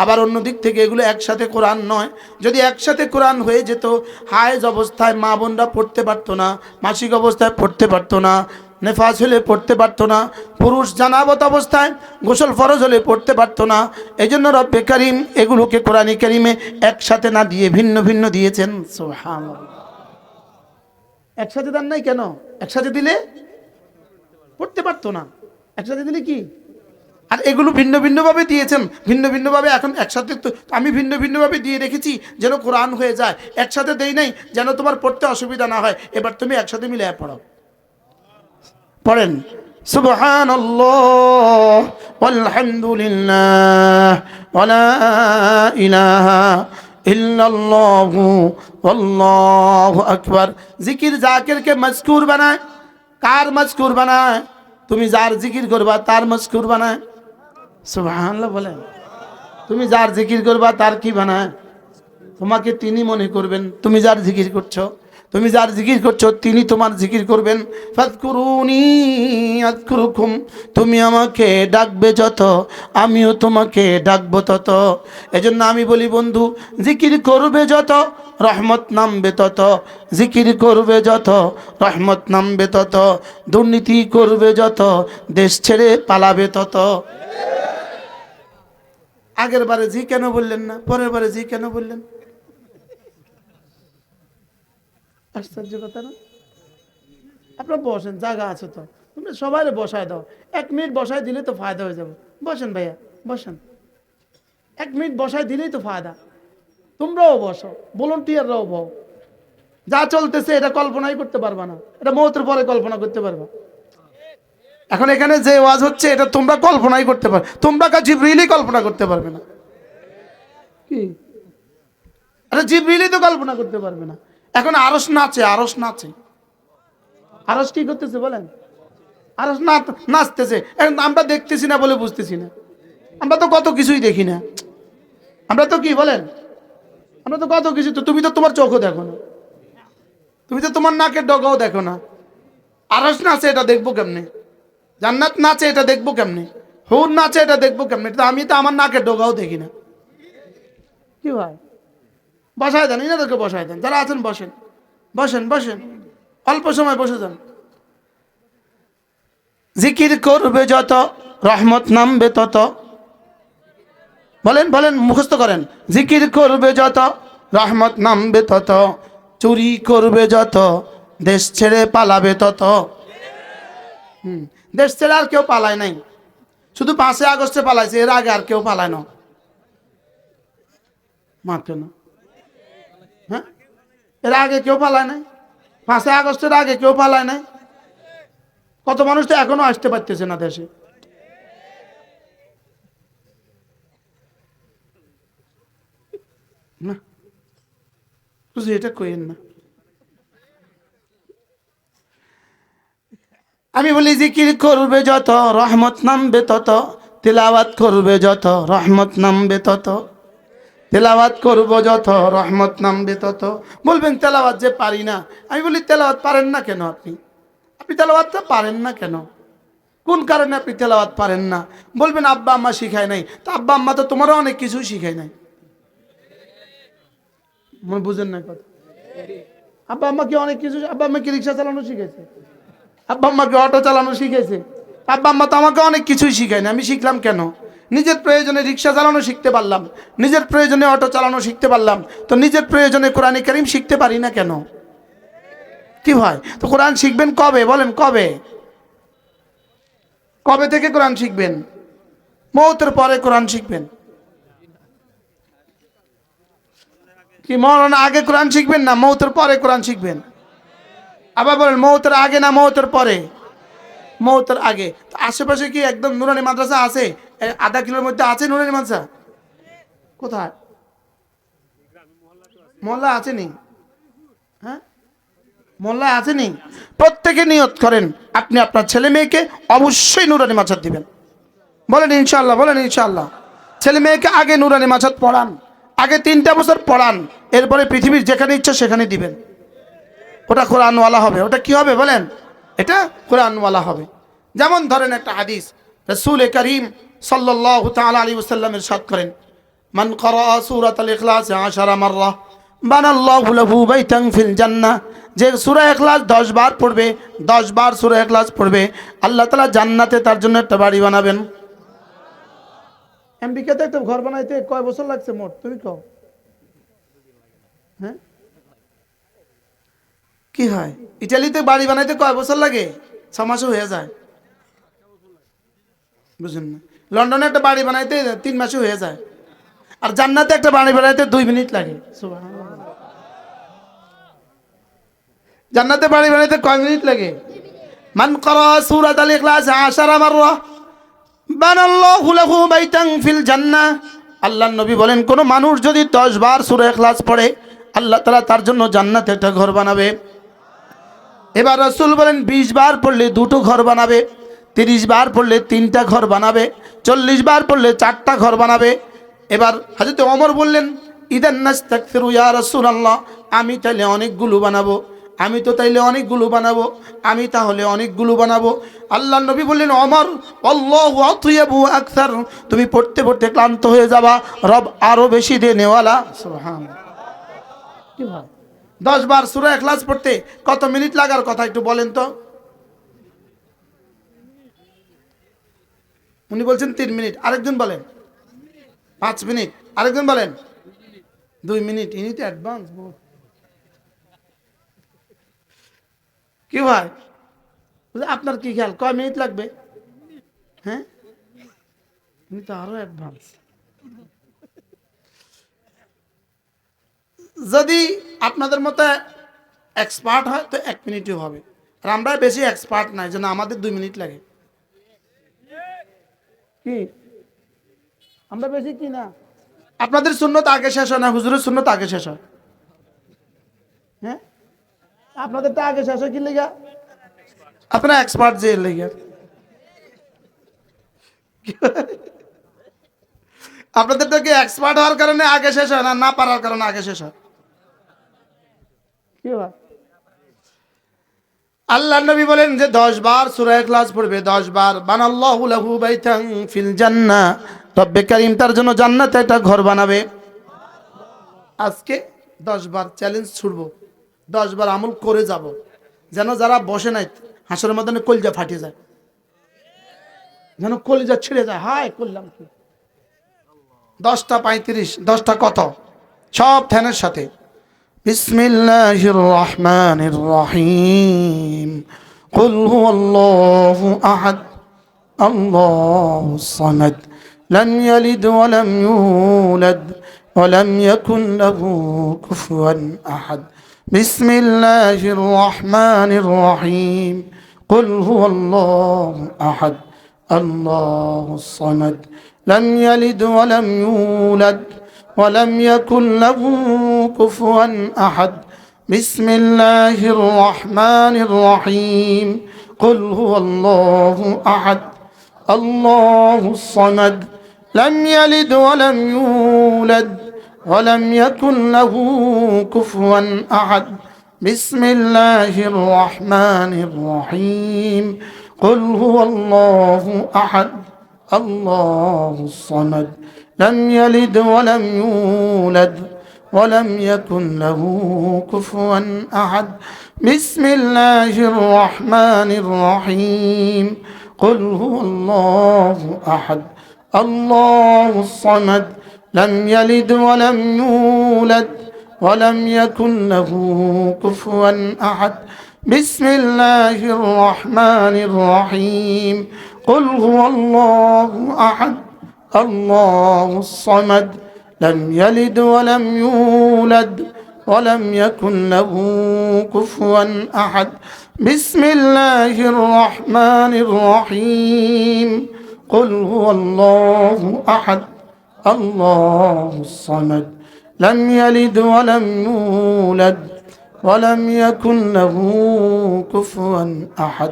আবার অন্য দিক থেকে এগুলো একসাথে কোরআন নয়। যদি একসাথে কোরআন হয়ে যেত, হায়েজ অবস্থায় মা বোনরা পড়তে পারতো না, মাসিক অবস্থায় পড়তে পারতো না, নেফাস হলে পড়তে পারতো না, পুরুষ জানাবত অবস্থায় গোসল ফরজ হলে পড়তে পারতো না। এই জন্য রব্বে কারিম এগুলোকে কোরআনে কারিমে একসাথে না দিয়ে ভিন্ন ভিন্ন দিয়েছেন। সুবহানাল্লাহ। একসাথে দেন নাই কেন? একসাথে দিলে পড়তে পারতো না, একসাথে দিলে কি? আর এগুলো ভিন্ন ভিন্নভাবে দিয়েছেন, ভিন্ন ভিন্নভাবে। এখন একসাথে তো আমি ভিন্ন ভিন্নভাবে দিয়ে রেখেছি যেন কোরআন হয়ে যায়, একসাথে দেই নাই যেন তোমার পড়তে অসুবিধা না হয়। এবার তুমি একসাথে মিলে পড়ো। পড়েন সুবহানাল্লাহ ওয়ালহামদুলিল্লাহ ওয়া লা ইলাহা ইল্লাল্লাহু আল্লাহু আকবার। জিকির জাকিরকে মজকুর বানায়। কার মজকুর বানায়? তুমি যার জিকির করবা তার মজকুর বানায়। সুবহানাল্লাহ বলেন। তুমি যার জিকির করবা তার কি বানায়? তোমাকে তিনি মনে করবেন। তুমি যার জিকির করছো, তুমি যার জিকির করছো তিনি তোমার জিকির করবেন। ফাযকুরুনি আযকুরুকুম, তুমি আমাকে ডাকবে যত আমিও তোমাকে ডাকবো তত। এজন্য আমি বলি বন্ধু, জিকির করবে যত রহমত নামবে তত, জিকির করবে যত রহমত নামবে তত, দুর্নীতি করবে যত দেশ ছেড়ে পালাবে তত। আগের বারে জি কেন বললেন না? পরের বারে জি কেন বললেন? আশ্চর্য কথা না? আপনারা বসেন, জায়গা আছে তো, তোমরা সবাই বসায় দাও। 1 মিনিট বসায় দিলে তো ফায়দা হয়ে যাবে। বসেন ভাইয়া, বসেন। 1 মিনিট বসায় দিলেই তো ফায়দা। তোমরাও বসো, ভলান্টিয়াররাও বও। যা চলতেছে এটা কল্পনাই করতে পারবা না, এটা মৌতের পরে কল্পনা করতে পারবা। এখন এখানে যে ওয়াজ হচ্ছে এটা তোমরা কল্পনাই করতে পারবে, তোমরা জিবরিলই কল্পনা করতে পারবে না। কি? আরে জিবরিলই তো কল্পনা করতে পারবে না। এখন আরশ নাচে, আরশ নাচে। আরশ কি করতেছে বলেন? আরশ নাচতেছে। এখন আমরা দেখতেছি না বলে বুঝতেছি না। আমরা তো কত কিছুই দেখি না। আমরা তো কি বলেন, আমরা তো কত কিছু, তো তুমি তো তোমার চোখও দেখো না, তুমি তো তোমার নাকের ডগাও দেখো না। আরশ নাচে এটা দেখবো কেমনে? জান্নাত নাচে এটা দেখবো কেমনে? হুর নাচে এটা দেখবো কেমনে? আমি তো আমার নাকের ডগাও দেখি না। কি ভাই, বসায় দেন, এনাদেরকে বসায় দেন, যারা আছেন বসেন। বসেন বসেন, অল্প সময় বসে যান। জিকির করবে যত রহমত নামবে তত। বলেন বলেন, মুখস্থ করেন। জিকির করবে যত রহমত নামবে তত, চুরি করবে যত দেশ ছেড়ে পালাবে তত। দেশ ছেড়ে আর কেউ পালায় নাই, শুধু 5ই আগস্টে পালাইছে, এর আগে আর কেউ পালায় না। মা কেন? হ্যাঁ, এর আগে কেউ পালায় নাই, 5ই আগস্টের আগে কেউ পালায় নাই। কত মানুষ তো এখনো আসতে পারতেছে না দেশে। না বুঝি, এটা কইেন না। আমি বলি জিকির করবে যত রহমত নামবে তত, তিলাওয়াত করবে যত রহমত নামবে তত, তেলাওয়াত করবো যত রহমত নামবে তত। বলবেন তেলাওয়াত যে পারি না। আমি বলি তেলাওয়াত পারেন না কেন? আপনি তেলাওয়াতটা পারেন না কেন? কোন কারণে আপনি তেলাওয়াত পারেন না? বলবেন আব্বা আম্মা শিখায় নাই। তো আব্বা আম্মা তো তোমারও অনেক কিছু শিখায় নাই। মনে বুঝেন না কথা? আব্বা আম্মা কি অনেক কিছু, আব্বা আম্মা কি রিক্সা চালানো শিখেছে? আব্বা আম্মা কি অটো চালানো শিখেছে? আব্বা আম্মা তো আমাকে অনেক কিছুই শিখায় না। আমি শিখলাম কেন? নিজের প্রয়োজনে রিক্সা চালানো শিখতে পারলাম, নিজের প্রয়োজনে অটো চালানো শিখতে পারলাম, তো নিজের প্রয়োজনে কোরআন কারীম শিখতে পারি না কেন? কি ভাই, তো কোরআন শিখবেন কবে? বলেন কবে? কবে থেকে কোরআন শিখবেন? মওতের পরে কোরআন শিখবেন। কি মরণ আগে কোরআন শিখবেন না মওতের পরে কোরআন শিখবেন? আবার বলেন, মওতের আগে না মওতের পরে? মওতের আগে। তো আশেপাশে কি একদম নুরানি মাদ্রাসা আছে? আধা কিলোর মধ্যে আছে নুরানি মাদ্রাসা? কোথায়? মোল্লা আসেনি? হ্যাঁ, মোল্লা আসেনি? প্রত্যেকে নিয়ত করেন আপনি আপনার ছেলে মেয়েকে অবশ্যই নুরানি মাদ্রাসা দিবেন। বলেন ইনশাআল্লাহ, বলেন ইনশাআল্লাহ। ছেলে মেয়েকে আগে নুরানি মাদ্রাসা পড়ান, আগে 3টা বছর পড়ান, এরপরে পৃথিবীর যেখানে ইচ্ছা সেখানে দিবেন। ওটা কোরআনওয়ালা হবে। ওটা কি হবে বলেন? এটা কোরআনওয়ালা হবে। যেমন ধরেন একটা হাদিস, রাসূল করিম সাল্লাল্লাহু তাআলা আলাইহি ওয়াসাল্লাম ইরশাদ করেন, মান ক্বারা সূরাতুল ইখলাস 10 মাররা বানাল্লাহু লাহু বাইতান ফিল জান্নাহ। যে সূরা ইখলাস 10 বার পড়বে, 10 বার সূরা ইখলাস পড়বে, আল্লাহ তাআলা জান্নাতে তার জন্য একটা বাড়ি বানাবেন। আমেরিকাতে একটা ঘর বানাইতে কয় বছর লাগছে মোট, তুমি কও? হ্যাঁ, কি হয়? ইটালিতে বাড়ি বানাইতে কয় বছর লাগে? 6 মাসও হয়ে যায়। বুঝুন না? লন্ডনে একটা বাড়ি বানাইতে 3 মাসও হয়ে যায়। আর জান্নাতে একটা বাড়ি বানাইতে 2 মিনিট লাগে। সুবহানাল্লাহ। জান্নাতে বাড়ি বানাইতে কয় মিনিট লাগে? মান ক্বারা সূরাতুল ইখলাস 10 মাররা বানাল্লাহু লাহু বাইতান ফিল জান্নাহ। আল্লাহর নবী বলেন, কোন মানুষ যদি 10 বার সূরা ইখলাস পড়ে, আল্লাহ তাআলা তার জন্য জান্নাতে একটা ঘর বানাবে। এবার রাসূল বলেন 20 বার পড়লে 2টো ঘর বানাবে, 30 বার পড়লে 3টা ঘর বানাবে, 40 বার পড়লে 4টা ঘর বানাবে। এবার হযরত ওমর বললেন, ইদান নাস্তাগফিরু ইয়া রাসূলুল্লাহ, আমি তাহলে অনেকগুলো বানাবো, আমি তো তাইলে অনেকগুলো বানাবো, আমি তাহলে অনেকগুলো বানাবো। আল্লাহর নবী বললেন, ওমর আল্লাহু আতয়াবু আকসার, তুমি পড়তে পড়তে ক্লান্ত হয়ে যাবা, রব আরো বেশি দেনেওয়ালা। সুবহানাল্লাহ। কি ভাই, 10 বার সূরা ইখলাস পড়তে কত মিনিট লাগার কথা একটু বলেন তো? উনি বলছেন 3 মিনিট, আরেকজন বলেন 5 মিনিট, আরেকজন বলেন 2 মিনিট। ইনি তো অ্যাডভান্স। কি ভাই, আপনার কি খেয়াল কয় মিনিট লাগবে? হ্যাঁ, ইনি তো আরো অ্যাডভান্স। যদি আপনাদের মতো এক্সপার্ট হয় তো 1 মিনিটই হবে, আর আমরা বেশি এক্সপার্ট নাই, যেন আমাদের 2 মিনিট লাগে। কি আমরা বেশি কি না? আপনাদের সুন্নত আগে শেষ হয় না, হুজুরের সুন্নত আগে শেষ হয়? হ্যাঁ, আপনাদের তো আগে শেষ হয় কি লেগা? আপনারা এক্সপার্ট যে লেগা। আপনাদের তো কি এক্সপার্ট হওয়ার কারণে আগে শেষ হয় না, না পারার কারণে আগে শেষ হয়? কি হয়? আল্লাহর নবী বলেন যে 10 বার সূরা ইখলাস পড়বে, 10 বার, বানাল্লাহু লাহু বাইতান ফিল জান্নাহ, রব্বে কারীম তার জন্য জান্নাতে একটা ঘর বানাবে। আজকে 10 বার চ্যালেঞ্জ ছুড়বো, 10 বার আমল করে যাব, যেন যারা বসে নাই হাসরের ময়দানে কলিজা ফাটে যায়, যেন কলিজা ছিঁড়ে যায়, হায় করলাম কি। 10টা 35, 10টা কত সব ধ্যানের সাথে। বিসমিল্লাহির রহমানির রহিম। কুল হুয়াল্লাহু আহাদ আল্লাহুস সামাদ লাম ইয়ালিদ ওয়া লাম ইউলাদ ওয়া লাম ইয়াকুন লাহু কুফুয়ান আহাদ। বিসমিল্লাহির রহমানির রহিম। কুল হুয়াল্লাহু আহাদ আল্লাহুস সামাদ লাম ইয়ালিদ ওয়া লাম ইউলাদ ولم يكن له كفوا أحد. بسم الله الرحمن الرحيم. قل هو الله أحد الله الصمد لم يلد ولم يولد ولم يكن له كفوا أحد. بسم الله الرحمن الرحيم. قل هو الله أحد الله الصمد لم يلد ولم يولد ولم يكن له كفوا أحد. بسم الله الرحمن الرحيم. قل هو الله أحد الله الصمد لم يلد ولم يولد ولم يكن له كفوا أحد. بسم الله الرحمن الرحيم. قل هو الله أحد الله الصمد لم يلد ولم يولد ولم يكن له كفوا أحد. بسم الله الرحمن الرحيم. قل هو الله أحد الله الصمد لم يلد ولم يولد ولم يكن له كفوا أحد.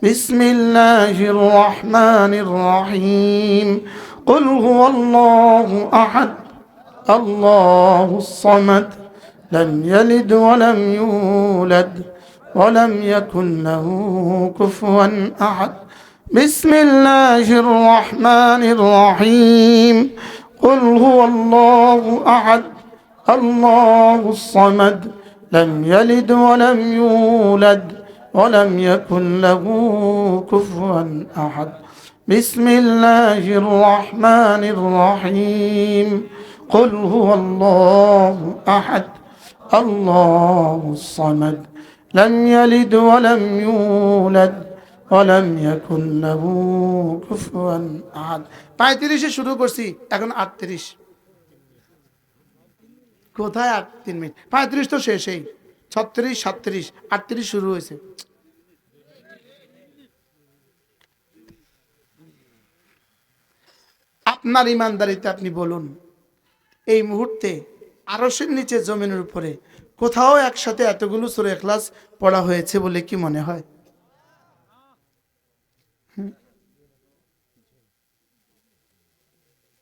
بسم الله الرحمن الرحيم. قل هو الله أحد الله الصمد لم يلد ولم يولد ولم يكن له كفوا أحد. بسم الله الرحمن الرحيم. قل هو الله أحد الله الصمد لم يلد ولم يولد ولم يكن له كفوا أحد. بسم الله الرحمن الرحيم. قل هو الله أحد الله الصمد لم يلد ولم يولد ولم يكن له كفوا أحد. 35 শুরু করছি, এখন 38। কোথায় 3 মিনিট? 35 তো শেষই। 36, 37, 38 শুরু হয়েছে। আপনার ইমানদারিতে আপনি বলুন, এই মুহূর্তে আরশের নিচে জমিনের উপরে কোথাও একসাথে এতগুলো সূরা ইখলাস পড়া হয়েছে বলে কি মনে হয়?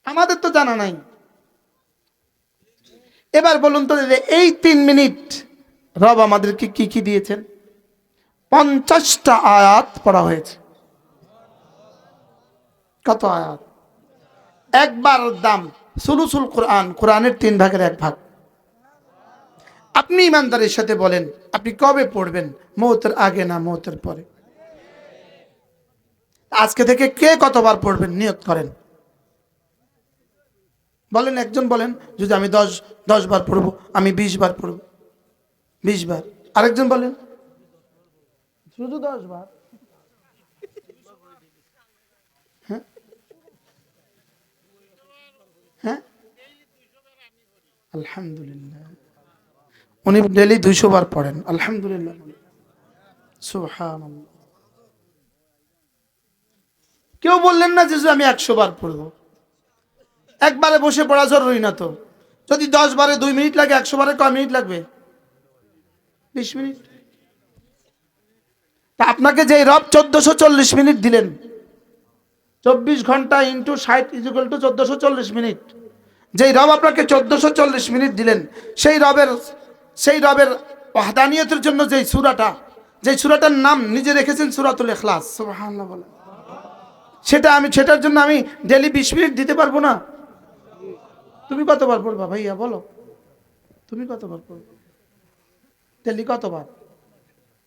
আমাদের তো জানা নাই। এবার বলুন তো, এই 3 মিনিট রব আমাদেরকে কি কি দিয়েছেন? 50টা আয়াত পড়া হয়েছে। কত আয়াত? একবার দাম সুলুসুল কোরআন, কোরআনের 3 ভাগের 1 ভাগ। আপনি ইমানদারের সাথে বলেন, আপনি কবে পড়বেন? মওতের আগে না মওতের পরে? আজকে থেকে কে কতবার পড়বেন নিয়ত করেন, বলেন। একজন বলেন, যদি আমি 10 বার পড়বো, আমি 20 বার পড়বো, 20 বার। আরেকজন বলেন শুধু 10 বার। হ্যাঁ হ্যাঁ, আলহামদুলিল্লাহ। উনি ডেলি 200 বার পড়েন, আলহামদুলিল্লাহ, সুবহানাল্লাহ। কেউ বললেন না যে আমি 100 বার পড়বো। একবারে বসে পড়া জরুরি না তো। যদি 10 বারে 2 মিনিট লাগে, 100 বারে কয় মিনিট লাগবে? 20 মিনিট। তা আপনাকে যে রব 1440 মিনিট দিলেন, 24 ঘন্টা ইন্টু 60 ইকুয়াল টু 1440 মিনিট। যেই রব আপনাকে 1440 মিনিট দিলেন, সেই রবের ওয়াহদানিয়তের জন্য যেই সূরাটার নাম নিজে রেখেছেন সূরাতুল ইখলাস, সুবহানাল্লাহ বলেন। সেটার জন্য আমি ডেলি 20 মিনিট দিতে পারবো না। তুমি কতবার পড়বা ভাইয়া বলো, তুমি কতবার পড়বে? ডেলি কতবার?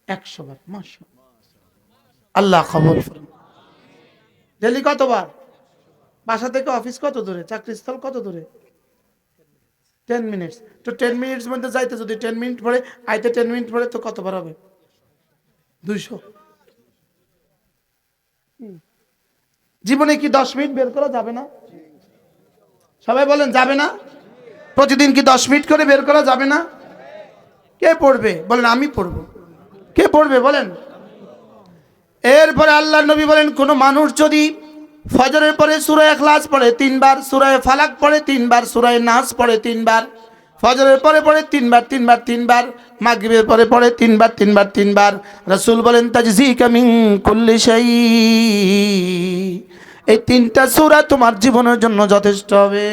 100 বার। মাশাআল্লাহ, আল্লাহ কবুল করুন। ডেলি কতবার? বাসা থেকে অফিস কত দূরে? চাকরিস্থল কত দূরে? 10 মিনিটস। তো 10 মিনিটস মধ্যে যাইতে যদি 10 মিনিট পরে, আইতে 10 মিনিট পরে, তো কতবার হবে? 200। জীবনে কি 10 মিনিট বের করা যাবে না? সবাই বলেন যাবে না? প্রতিদিন কি 10 মিনিট করে বের করা যাবে না? কে পড়বে বলেন? আমি পড়বো। কে পড়বে বলেন? এরপরে আল্লাহর নবী বলেন, কোন মানুষ যদি ফজরের পরে সূরা ইখলাস পড়ে 3 বার, সূরা ফালাক পড়ে 3 বার, সূরা নাস পড়ে 3 বার, ফজরের পরে পড়ে 3 বার 3 বার 3 বার, মাগরিবের পরে পড়ে 3 বার 3 বার 3 বার, রাসূল বলেন তাজজিকা মিন কুল্লি শাই, এই 3টা সূরা তোমার জীবনের জন্য যথেষ্ট হবে।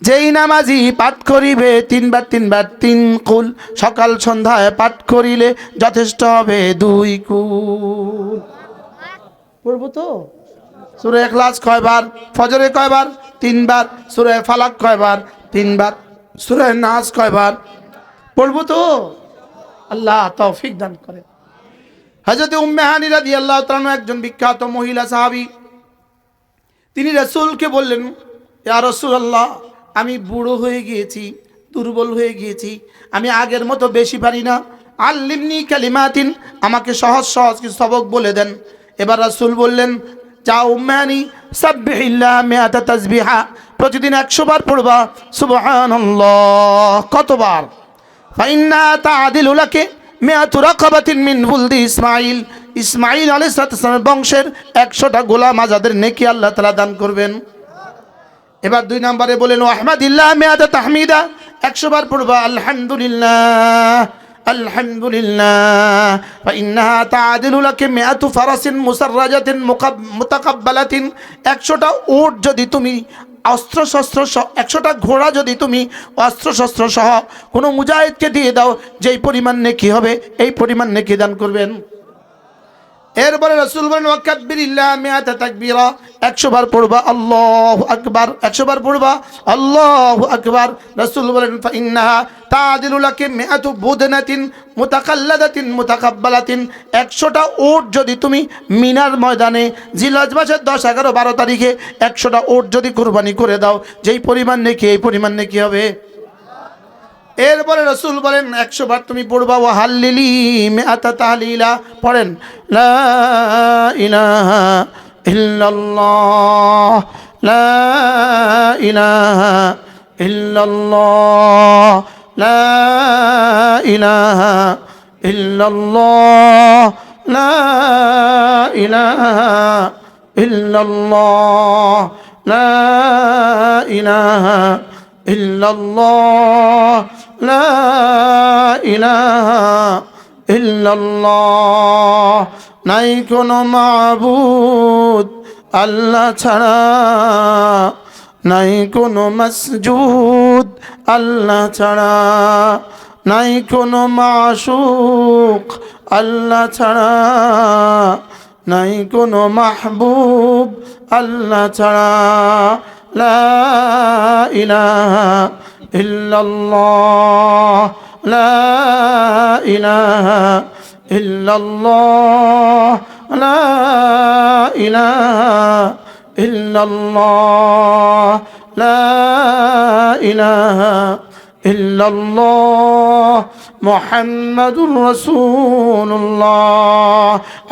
যেই নামাজি পাঠ করিবে 3 বার 3 বার 3 কুল, সকাল সন্ধ্যায় পাঠ করিলে যথেষ্ট হবে 2 কুল। পড়বো তো? সূরা ইখলাস কয়বার? ফজরে কয়বার? 3 বার। সূরা ফালাক কয়বার? 3 বার। সূরা নাস কয়বার? পড়বো তো? আল্লাহ তৌফিক দান করে। হযরত উম্মে হানি রাদিয়াল্লাহু তাআলা একজন বিখ্যাত মহিলা সাহাবী, তিনি রাসূলকে বললেন, ইয়া রাসূলুল্লাহ, আমি বুড়ো হয়ে গিয়েছি, দুর্বল হয়ে গিয়েছি, আমি আগের মতো বেশি পারি না, আল্লিমনি কালিমাতিন, আমাকে সহজ সহজ কিছু সবক বলে দেন। এবার রাসূল বললেন, যাও উম্মে হানি, সাব্বিহিল্লাহ মিআতা তাসবিহা, প্রতিদিন 100 বার পড়বা সুবহানাল্লাহ। কতবার? ফাইন্না তাআদিলু লাকে মিআতু রাকাবাতিন মিন বুলদি ইসমাঈল, ইসমাঈল আলাইহিস সালামের বংশের 100টা গোলাম আজাদের নেকি আল্লাহ তাআলা দান করবেন। এবার 2 নম্বরে বলেন, আহমাদিল্লাহ মিআতা তাহমিদা, 100 বার পড়বা আলহামদুলিল্লাহ আলহামদুলিল্লাহ, ফাইন্নাহা তাআদিলু লাকে মিআতু ফারাসিন মুসাররাজাতিন মুতাকাব্বালাতিন, 100টা উট যদি তুমি অস্ত্রশস্ত্র সহ, 100টা ঘোড়া যদি তুমি অস্ত্রশস্ত্র সহ কোনো মুজাহিদকে দিয়ে দাও, যেই পরিমাণ নেকি হবে এই পরিমাণ নেকি দান করবেন। এরপরে রাসূল বলেন, ওয়াকাব্বিরিল্লাহ মিআতা তাকবীরা, 100 বার পড়বা আল্লাহু আকবার, 100 বার পড়বা আল্লাহু আকবার। রাসূল বলেন, ফাইন্নাহা তাআদিলু লাকে মিআতু বুদনাতিন মুতাকাল্লাদাতিন মুতাকাব্বালাতিন, 100টা উট যদি তুমি মিনার ময়দানে জিলহজ মাসের 10, 11, 12 তারিখে 100টা উট যদি কুরবানি করে দাও, যেই পরিমাণ নেকি এই পরিমাণ নেকি হবে। এরপরে রাসূল বলেন, 100 বার তুমি পড়বা ওয়া হাল্লিলি মিআতা তাহলিলা, পড়েন লা ইলাহা ইল্লাল্লাহ লা ইলাহা ইল্লাল্লাহ লা ইলাহা ইল্লাল্লাহ লা ইলাহা ইল্লাল্লাহ লা ইলাহা ইল্লাল্লাহ লা ইলাহা ইল্লাল্লাহ, নাই কোনো মাবুদ আল্লাহ ছাড়া, নাই কোনো মাসজুদ আল্লাহ ছাড়া, নাই কোনো মাশুক আল্লাহ ছাড়া, নাই কোনো মাহবুব আল্লাহ ছাড়া, লা ইলাহা ইল্লাল্লাহ লা ইলাহা ইল্লাল্লাহ লা ইলাহা ইল্লাল্লাহ লা ইলাহা ইল্লাল্লাহ মুহাম্মাদুর রাসূলুল্লাহ।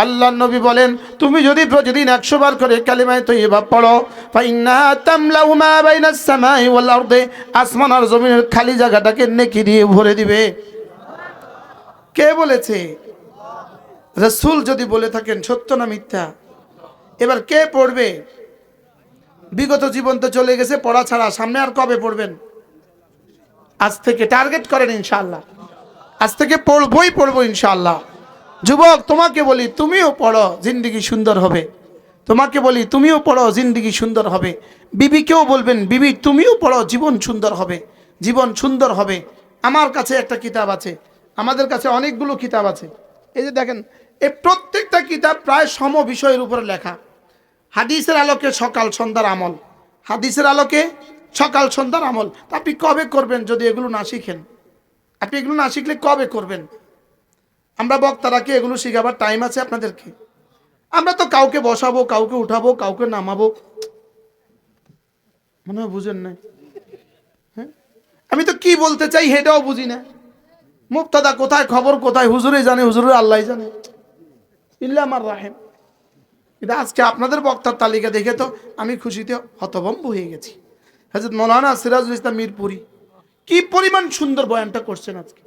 আল্লাহর নবী বলেন, তুমি যদি প্রতিদিন 100 বার করে কালিমায়ে তয়্যিবা পড়ো, ফাইন্না তামলাউ মা বাইনাস সামাই ওয়াল আরদি, আসমান আর জমিনের খালি জায়গাটাকে নেকি দিয়ে ভরে দিবে। কে বলেছে? রাসূল যদি বলে থাকেন সত্য না মিথ্যা? এবার কে পড়বে? বিগত জীবন তো চলে গেছে, পড়া ছাড়া। সামনে আর কবে পড়বেন? আজ থেকে টার্গেট করেন ইনশাআল্লাহ, আজ থেকে পড়বো ইনশাআল্লাহ। যুবক, তোমাকে বলি তুমিও পড়ো, জিন্দেগি সুন্দর হবে। তোমাকে বলি তুমিও পড়ো, জিন্দেগি সুন্দর হবে। বিবিকেও বলবেন, বিবি তুমিও পড়ো, জীবন সুন্দর হবে, জীবন সুন্দর হবে। আমার কাছে একটা কিতাব আছে, আমাদের কাছে অনেকগুলো কিতাব আছে। এই যে দেখেন, এই প্রত্যেকটা কিতাব প্রায় সম বিষয়ের উপরে লেখা। হাদিসের আলোকে সকাল সন্ধ্যার আমল, হাদিসের আলোকে সকাল সন্ধ্যার আমল। তা আপনি কবে করবেন যদি এগুলো না শিখেন? আপনি এগুলো না শিখলে কবে করবেন? আমরা বক্তারা কি এগুলো শিখাবার টাইম আছে আপনাদেরকে? আমরা তো কাউকে বসাবো, কাউকে উঠাবো, কাউকে নামাবো, মনে হয় বুঝেন নাই। হ্যাঁ, আমি তো কি বলতে চাই সেটাও বুঝি না। মুক্তাদা কোথায়, খবর কোথায়, হুজুরে জানে, হুজুরের আল্লাহ জানে, ইল্লা আমার রাহেম। কিন্তু আজকে আপনাদের বক্তার তালিকা দেখে তো আমি খুশিতে হতভম্ব হয়ে গেছি। হযরত মৌলানা সিরাজুল ইসলাম মিরপুরি কি পরিমাণ সুন্দর বয়ানটা করছেন আজকে।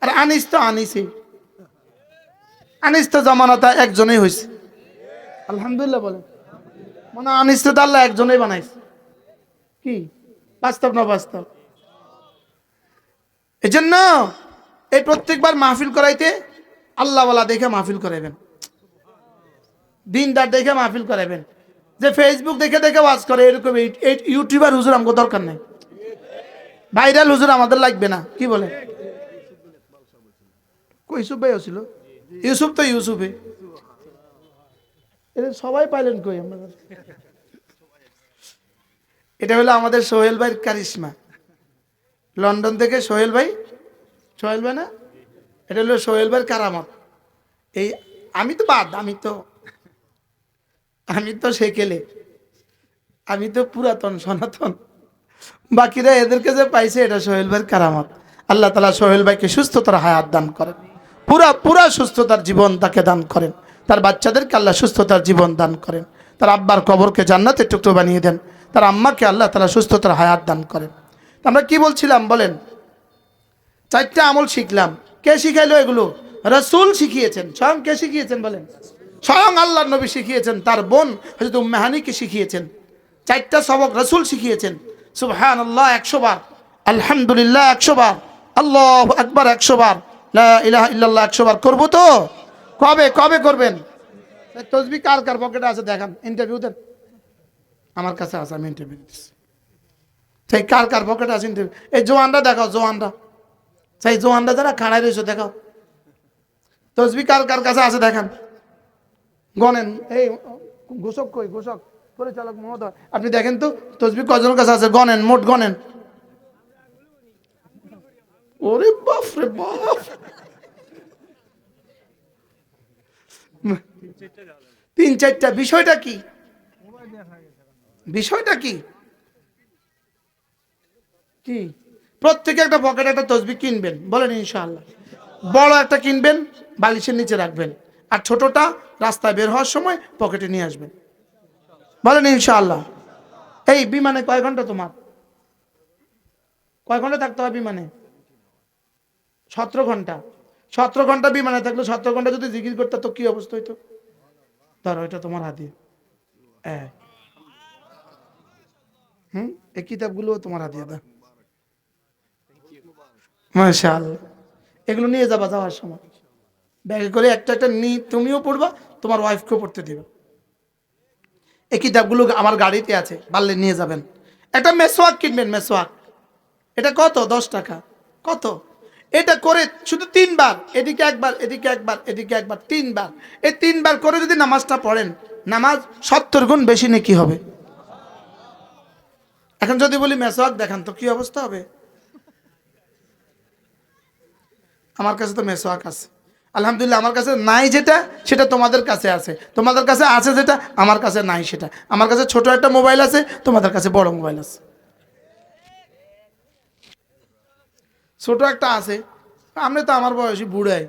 আর আনিস তো জামানাটা একজনেই হয়েছে, আলহামদুলিল্লাহ বলেন। মনে আনিস তো আল্লাহ একজনেই বানাইছে। কি বাস্তব না বাস্তব? এই জন্য এই প্রত্যেকবার মাহফিল করাইতে আল্লাহওয়ালা দেখে মাহফিল করাইবেন, দিনদার দেখে মাহফিল করাইবেন। যে ফেসবুক দেখে দেখে ওয়াজ করে এরকম এই ইউটিউবার হুজুর আমাকে দরকার নেই, ভাইরাল হুজুর আমাদের লাগবে না। কি বলে? ইউসুফ ভাই ছিল, ইউসুফ তো ইউসুফে, এটা সবাই পাইলেন কই আমরা? এটা হলো আমাদের সোহেল ভাইয়ের কারিশমা। লন্ডন থেকে সোহেল ভাই না, এটা হলো সোহেল ভাইয়ের কারামত। এই আমি তো বাদ, আমি তো সেকেলে, আমি তো পুরাতন সনাতন, বাকিরা এদেরকে যে পাইছে এটা সোহেল ভাইয়ের কারামত। আল্লাহ তাআলা সোহেল ভাইকে সুস্থতার হায়াত দান করেন, পুরা সুস্থতার জীবন তাকে দান করেন, তার বাচ্চাদেরকে আল্লাহ সুস্থতার জীবন দান করেন, তার আব্বার কবরকে জান্নাতের টুকরো বানিয়ে দেন, তার আম্মাকে আল্লাহ তাআলা সুস্থতার হায়াত দান করেন। আমরা কি বলছিলাম বলেন? 4টা আমল শিখলাম। কে শিখাইলো এগুলো? রাসূল শিখিয়েছেন। স্বয়ং কে শিখিয়েছেন বলেন? স্বয়ং আল্লাহর নবী শিখিয়েছেন, তার বোন হযরত উম্মে হানিকে শিখিয়েছেন। 4টা সবক রাসূল শিখিয়েছেন। সুবহানাল্লাহ 100 বার, আলহামদুলিল্লাহ 100 বার, আল্লাহু আকবার 100 বার, লা ইলাহা ইল্লাল্লাহ 100 বার। করব তো? কবে করবেন? তসবিহ কার কার পকেটে আছে দেখান, ইন্টারভিউ দেন। আমার কাছে আছে, আমি ইন্টারভিউ দিচ্ছি। সেই কার কার পকেটে আছে ইন্টারভিউ? এই জোয়ানরা দেখাও, জোয়ানরা, সেই জোয়ানরা যারা খাড়াই রয়েছে দেখাও। তসবিহ কার কার কাছে আছে দেখান, গনেন। এই ঘোষক কই? ঘোষক পরিচালক মহোদয়, আপনি দেখেন তো তসবিহ কজনের কাছে আছে, গনেন, মোট গনেন। ওরে বাপ রে বাপ, 3-4টা। বিষয়টা কি? কি প্রত্যেকে একটা পকেটে একটা তসবিহ কিনবেন, বলেন ইনশাআল্লাহ। বড় একটা কিনবেন, বালিশের নিচে রাখবেন, আর ছোটটা রাস্তায় বের হওয়ার সময় পকেটে নিয়ে আসবেন, বলেন ইনশাআল্লাহ। এই বিমানে কয় ঘন্টা তোমার? কয় ঘন্টা থাকতে হয় বিমানে? 17 ঘন্টা। 17 ঘন্টা বিমানে থাকলে 17 ঘন্টা যদি জিকির করতে তো কি অবস্থা হইতো? ধরো এটা তোমার হাদিয়া, এই কিতাবগুলো তোমার হাদিয়া দাও, মাশাআল্লাহ। এগুলো নিয়ে যাবা যাওয়ার সময় ব্যাগে করে, একটা একটা তুমিও পড়বা, তোমার ওয়াইফকেও পড়তে দিবে। এই কিতাবগুলো আমার গাড়িতে আছে, পারলে নিয়ে যাবেন। একটা মেসওয়াক কিনবেন, মেসওয়াক। এটা কত? 10 টাকা। কত? এটা করে শুধু 3 বার, এদিকে একবার, এদিকে একবার, এদিকে একবার, 3 বার। এই 3 বার করে যদি নামাজটা পড়েন, নামাজ 70 গুণ বেশি নেকি হবে। এখন যদি বলি মেসওয়াক দেখান তো কি অবস্থা হবে? আমার কাছে তো মেসওয়াক আছে, আলহামদুলিল্লাহ। আমার কাছে নাই যেটা, সেটা তোমাদের কাছে আছে। তোমাদের কাছে আছে যেটা, আমার কাছে নাই সেটা। আমার কাছে ছোট একটা মোবাইল আছে, তোমাদের কাছে বড় মোবাইল আছে। ছোট একটা আছে, আমি তো আমার বয়সী বুড়াই।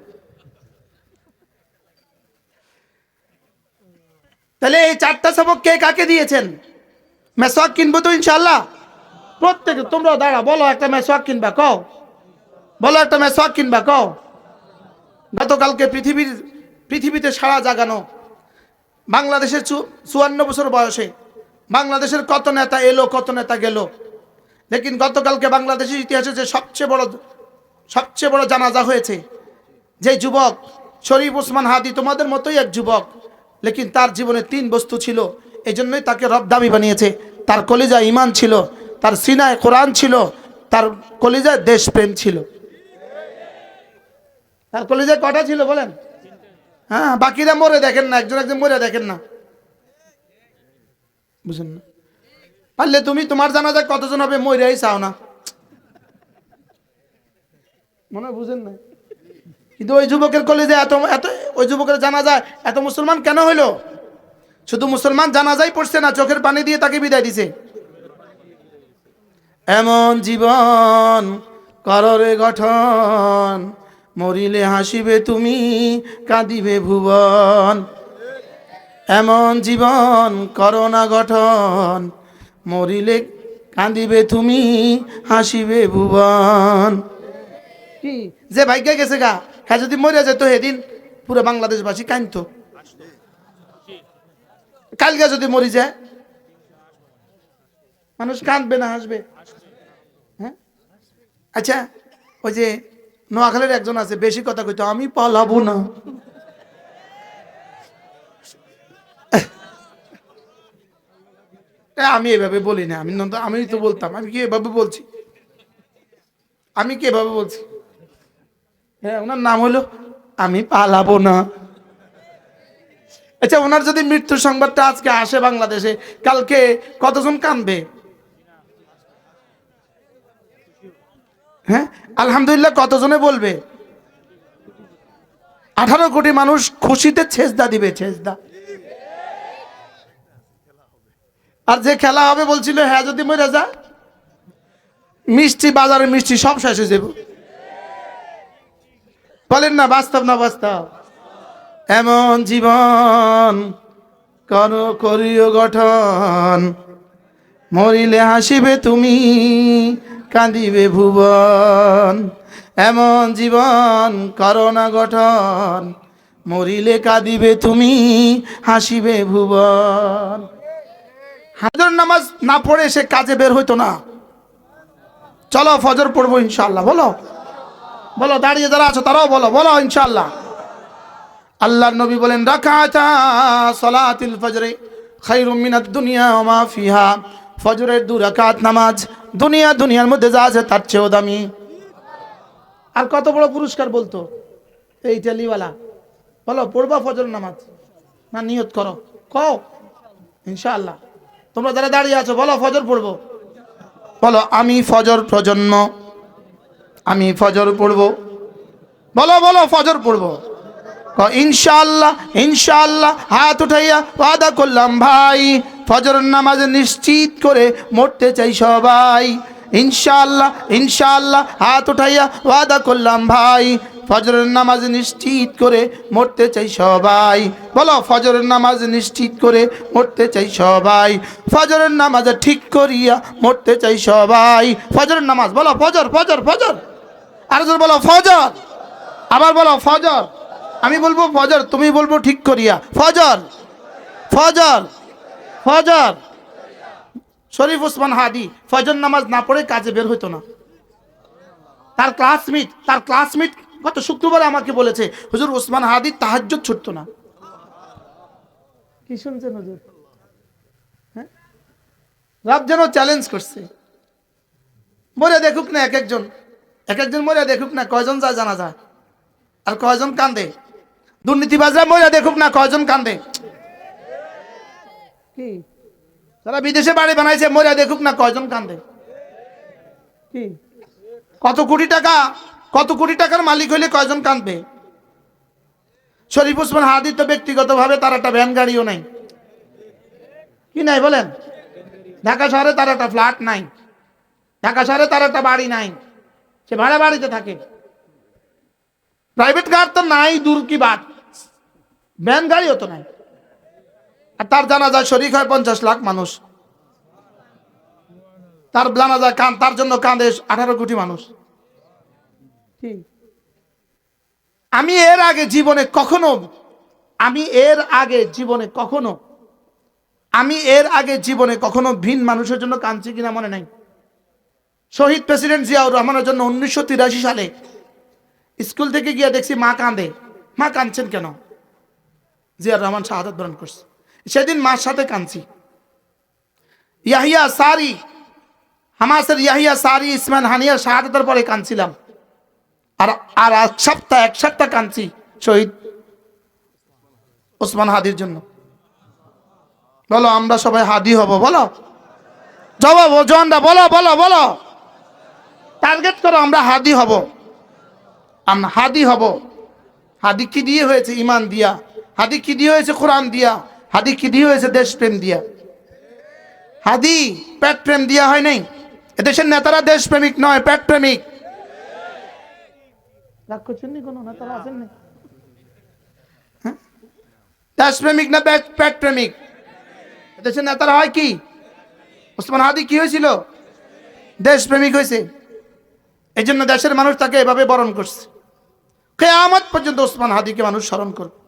তাহলে এই 4টা সবক কে কাকে দিয়েছেন? মেসওয়াক কিনবো তো ইনশাআল্লাহ প্রত্যেকে। তোমরা দাঁড়া, বলো একটা মেসওয়াক কিনবা, কও, বলো একটা মেসওয়াক কিনবা, কও। গতকালকে পৃথিবীতে সারা জাগানো বাংলাদেশের 54 বছর বয়সে বাংলাদেশের কত নেতা এলো, কত নেতা গেল, লেকিন গতকালকে বাংলাদেশের ইতিহাসে যে সবচেয়ে বড় জানাজা হয়েছে, যে যুবক শরীফ ওসমান হাদি, তোমাদের মতোই এক যুবক, লেকিন তার জীবনে 3 বস্তু ছিল, এই জন্যই তাকে রব দামি বানিয়েছে। তার কলিজায় ঈমান ছিল, তার সিনায় কোরআন ছিল, তার কলিজায় দেশপ্রেম ছিল। তার কলিজায় কটা ছিল বলেন? হ্যাঁ, বাকিরা মরে দেখেন না, একজন মরে দেখেন না, বুঝেন না। পারলে তুমি তোমার জানাজা কতজন হবে মরেই চাও না। মনে হয় বুঝেন না। কিন্তু ওই যুবকের কলেজে এত এত, ওই যুবকের জানা যায় এত মুসলমান কেন হইলো? শুধু মুসলমান জানাজাই পড়ছে না, চোখের পানি দিয়ে তাকে বিদায় দিছে। এমন জীবন কররে গঠন, মরিলে হাসিবে তুমি, কাঁদিবে ভুবন। এমন জীবন করোনা গঠন, মরিলে কাঁদিবে তুমি, হাসিবে ভুবন। কি যে ভাগ্যে গেছে গা, হ্যাঁ যদি মরে যেত সেদিন পুরো বাংলাদেশবাসী কাঁদতো। কালকে যদি মরি যায় মানুষ কাঁদবে না হাসবে? হ্যাঁ, আচ্ছা ওই যে নোয়াখালীর একজন আছে, বেশি কথা কইতো, আমি পালাবো না। আমি এভাবে বলি না, আমি তো বলতাম, আমি কি এভাবে বলছি? আমি কি এভাবে বলছি? হ্যাঁ, ওনার নাম হলো আমি পালাবো না। আচ্ছা, ওনার যদি মৃত্যুর সংবাদটা আজকে আসে বাংলাদেশে, কালকে কতজন কাঁদবে? হ্যাঁ, আলহামদুলিল্লাহ কতজনে বলবে? 18 কোটি মানুষ খুশিতে ছেজদা দিবে, ছেজদা। আর যে খেলা হবে বলছিল, হ্যাঁ যদি মরে যা, মিষ্টি, বাজারে মিষ্টি সব শেষ হয়ে যাবে। বলেন না বাস্তব না বাস্তব? এমন জীবন করিও গঠন, মরিলে হাসিবে তুমি, কাঁদিবে ভুবন। এমন জীবন করোনা গঠন, মরিলে কাঁদিবে তুমি, হাসিবে ভুবন। ফজর নামাজ না পড়ে সে কাজে বের হইতো না। চলো ফজর পড়বো ইনশাআল্লাহ, বলো বলো, দাঁড়িয়ে যারা আছো তারাও বলো, বলো ইনশাআল্লাহ। আল্লাহর নবী বলেন, রাকাতা সালাতিল ফজরে খায়রুম মিনাদ দুনিয়া ওয়া মা ফিহা। ফজরের 2 রাকাত নামাজ দুনিয়ার মধ্যে যা আছে তার চেয়েও দামি। আর কত বড় পুরস্কার বলতো এই টেলিওয়ালা। বলো পড়বা ফজর নামাজ না? নিয়ত করো, কও ইনশাআল্লাহ। তোমরা যারা দাঁড়িয়ে আছো বলো ফজর পড়বো, বলো আমি ফজর প্রজন্ম, আমি ফজর পড়বো, বলো বলো ফজর পড়বো। ইনশাআল্লাহ ইনশাআল্লাহ, হাত উঠাইয়া ওয়াদা করলাম ভাই, ফজর নামাজ নিশ্চিত করে মরতে চাই সবাই। ইনশাআল্লাহ ইনশাআল্লাহ, হাত উঠাইয়া ওয়াদা করলাম ভাই, ফজরের নামাজ নিশ্চিত করে মরতে চাই সবাই। বলো ফজরের নামাজ নিশ্চিত করে মরতে চাই সবাই, ফজরের নামাজ ঠিক করিয়া মরতে চাই সবাই। ফজরের নামাজ বলো, ফজর ফজর ফজর, আর বলো ফজর, আবার বলো ফজর। আমি বলবো ফজর, তুমি বলবো ঠিক করিয়া, ফজর ফজর ফজর। শরীফ ওসমান হাদি ফজর নামাজ না পড়ে কাজে বের হইতো না। তার ক্লাসমেট গত শুক্রবারে আমাকে বলেছে, হুজুর ওসমান হাদি তাহাজ্জুদ ছুটতো না। কি শুনছেন হুজুর? হ্যাঁ, রব যেন চ্যালেঞ্জ করছে, মরে দেখুক না এক একজন মরে দেখুক না, কয়জন যায় জানা যায় আর কয়জন কান্দে। দুর্নীতিবাজরা মরে দেখুক না, কয়জন কান্দে। কি যারা বিদেশে বাড়ি বানাইছে মরে দেখুক না, কয়জন কান্দে। কি কত কোটি টাকার মালিক হইলে কয়জন কাঁদবে? শরীফ ওসমান হাদি তো ব্যক্তিগতভাবে তার একটা ভ্যান গাড়িও নাই, কি নাই বলেন? ঢাকা শহরে তার একটা ফ্ল্যাট নাই, ঢাকা শহরে তার একটা বাড়ি নাই, সে ভাড়া বাড়িতে থাকে। প্রাইভেট কার তো নাই, দূর কি বাত, ভ্যান গাড়িও তো নাই। আর তার জানাজায় শরীক হয় 50 লাখ মানুষ, তার জানাজায় তার জন্য কাঁদে 18 কোটি মানুষ। আমি এর আগে জীবনে কখনো ভিন মানুষের জন্য কাঁদছি কিনা মনে নাই। শহীদ প্রেসিডেন্ট জিয়াউর রহমানের জন্য 1983 সালে স্কুল থেকে গিয়ে দেখছি মা কাঁদে। মা কাঁদছেন কেন? জিয়াউর রহমান শাহাদাত বরণ করছে, সেদিন মার সাথে কাঁদছি। হামাসের ইয়াহিয়া সারি ইসমান হানিয়ার শাহাদাতের পরে কাঁদছিলাম। আর এক সপ্তাহ কাঁদছি শহীদ ওসমান হাদির জন্য। বলো আমরা সবাই হাদি হব, বলো জবাব জনরা, বলো বলো বলো, টার্গেট করো আমরা হাদি হব। আমরা হাদি হব। হাদি কি দিয়ে হয়েছে? ইমান দিয়া। হাদি কি দিয়ে হয়েছে? কোরআন দিয়া। হাদি কি দিয়ে হয়েছে? দেশপ্রেম দিয়া। হাদি পেট প্রেম দিয়া হয় নাই। এদেশের নেতারা দেশপ্রেমিক নয়, পেট প্রেমিক। রাগ করছেন নি? কোনো নেতারা আছেন না? দেশপ্রেমিক না পেট প্রেমিক? এদেশের নেতারা হয় কি? ওসমান হাদি কি হয়েছিল? দেশপ্রেমিক হয়েছে। এই জন্য দেশের মানুষ তাকে এভাবে বরণ করছে। কিয়ামত পর্যন্ত ওসমান হাদিকে মানুষ স্মরণ করবে।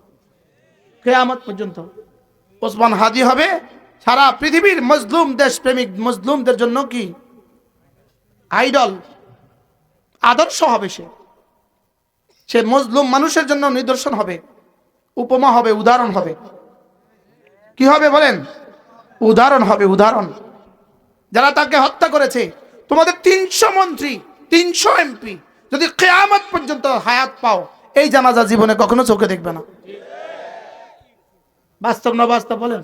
কিয়ামত পর্যন্ত ওসমান হাদি হবে সারা পৃথিবীর মজলুম দেশপ্রেমিক মজলুমদের জন্য কি আইডল, আদর্শ হবে। সে মজলুম মানুষের জন্য নিদর্শন হবে, উপমা হবে, উদাহরণ হবে। কি হবে বলেন? উদাহরণ হবে, উদাহরণ। যারা তাকে হত্যা করেছে, তোমাদের 300 মন্ত্রী, 300 এমপি যদি কিয়ামত পর্যন্ত হায়াত পাও, এই জানাজা জীবনে কখনো চোখে দেখবে না। বাস্তব না বাস্তব বলেন?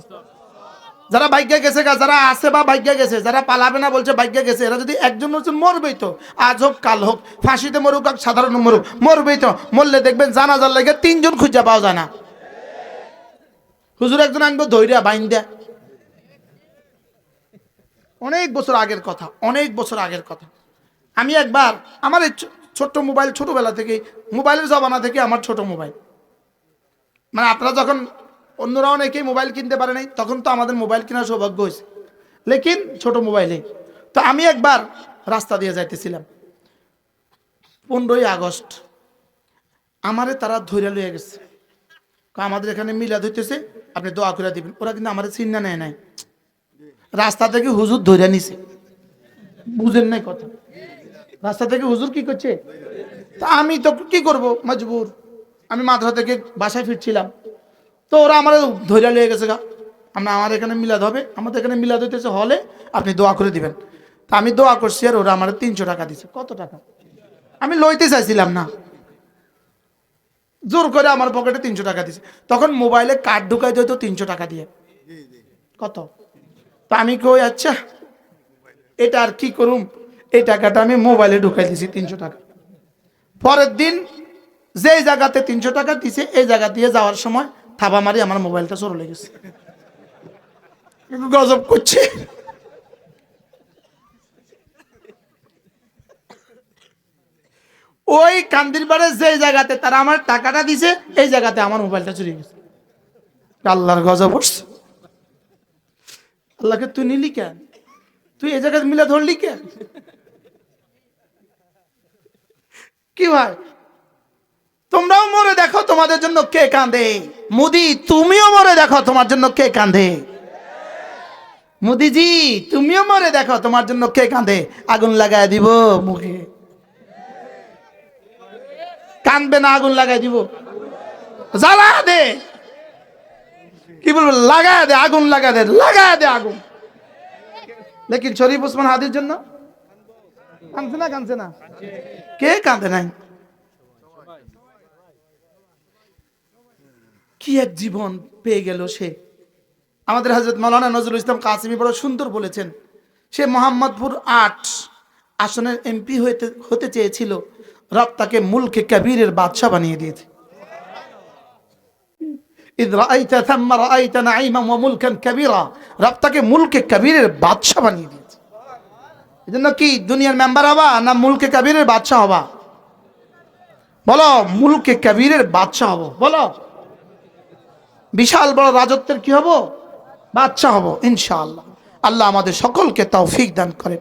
যারা ভাগ্যে গেছে, যারা আছে বা ভাগ্যে গেছে, যারা পালাবে না বলছে ভাগ্যে গেছে, এরা যদি একজন মরবেই তো, আজ হোক কাল হোক, ফাঁসিতে মরুক আর সাধারণ মরুক, মরবেই তো। মরলে দেখবেন জানাজার লেগে 3 জন খুঁজে পাওয়া যায় না। হুজুর একজন আনবো ধৈর্য বাইন দেয়। অনেক বছর আগের কথা, অনেক বছর আগের কথা। আমি একবার আমার এই ছোট্ট মোবাইল, ছোটবেলা থেকে মোবাইলের জমানা থেকে আমার ছোট মোবাইল, মানে আপনারা যখন অন্যরা অনেকেই মোবাইল কিনতে পারে নাই, তখন তো আমাদের মোবাইল কেনার সৌভাগ্য হয়েছে, লেকিন ছোট মোবাইলে। তো আমি একবার রাস্তা দিয়ে যাইতেছিলাম, 15ই আগস্ট, আমারে তারা ধৈর্য লইয়া গেছে। আমাদের এখানে মিলাদ হইতেছে, আপনি দোয়া করে দিবেন। ওরা কিন্তু আমার চিন্তা নেয় নাই, রাস্তা থেকে হুজুর ধৈর্য নিছে। বুঝেন নাই কথা? রাস্তা থেকে হুজুর কি করছে? তা আমি তো কি করব, মজবুর। আমি মাদ্রাসা থেকে বাসায় ফিরছিলাম, তো ওরা আমার ধৈর্য লেগে গেছে। আমার এখানে মিলাদ হবে, আমাদের এখানে মিলাদ হইতেছে হলে, আপনি দোয়া করে দিবেন। তা আমি দোয়া করছি, আর ওরা আমার 300 টাকা দিছে। কত টাকা? আমি লইতে চাইছিলাম না, জোর করে আমার পকেটে 300 টাকা দিছে। তখন মোবাইলে কার্ড ঢুকাইতে হতো 300 টাকা দিয়ে। কত? তো আমি কই আচ্ছা এটা আর কি করুম, এই টাকাটা আমি মোবাইলে ঢুকাই দিছি 300 টাকা। পরের দিন যেই জায়গাতে 300 টাকা দিছে, এই জায়গা দিয়ে যাওয়ার সময় থাবা মারি আমার মোবাইলটা চলে গেছে। গজব করছে। ওই কান্দিরবাড়ে যে জায়গাতে তারা আমার টাকাটা দিছে, এই জায়গাতে আমার মোবাইলটা চুরি গেছে। আল্লাহর গজব পড়ছে। আল্লাহকে তুই নিলি কেন? তুই এই জায়গায় মিলা ধরলি কেন? কি ভাই, তোমরাও মরে দেখো তোমাদের জন্য কে কাঁদে। মোদি, তুমিও মরে দেখো তোমার জন্য কে কাঁদে। মোদিজি, তুমিও মরে দেখো তোমার জন্য কে কাঁদে। আগুন লাগায় দিব মুখে, কাঁদবে না, আগুন লাগাই দিব। জ্বালা দে, কি বলবো, লাগায় দে, আগুন লাগায় দে, লাগায় দে আগুন। লেকিন শরীফ ওসমান হাদির জন্য কাঁদছে না? কাঁদছে না? কে কাঁদে নাই? কি এক জীবন পেয়ে গেল সে। আমাদের হযরত মাওলানা নজরুল ইসলাম কাসিমি বড় সুন্দর বলেছেন, সে মোহাম্মদপুর 8 আসনের এমপি হতে চেয়েছিল, রব তাকে মুলকে কবিরের বাদশা বানিয়ে দিয়েছে। ইদ রাআইতা থাম্মা রাআইতা নাঈমান ওয়া মুলকান কবিরা, রব তাকে মুলকে কবিরের বাদশা বানিয়ে দিয়েছে। এজন্য কি দুনিয়ার মেম্বার হবা না মুলকে কবিরের বাদশা হবা? বলো, মুলকে কবিরের বাদশা হব। বলো, বিশাল বড় রাজত্বের কি হব? বাদশা হব ইনশাআল্লাহ। আল্লাহ আমাদের সকলকে তৌফিক দান করেন।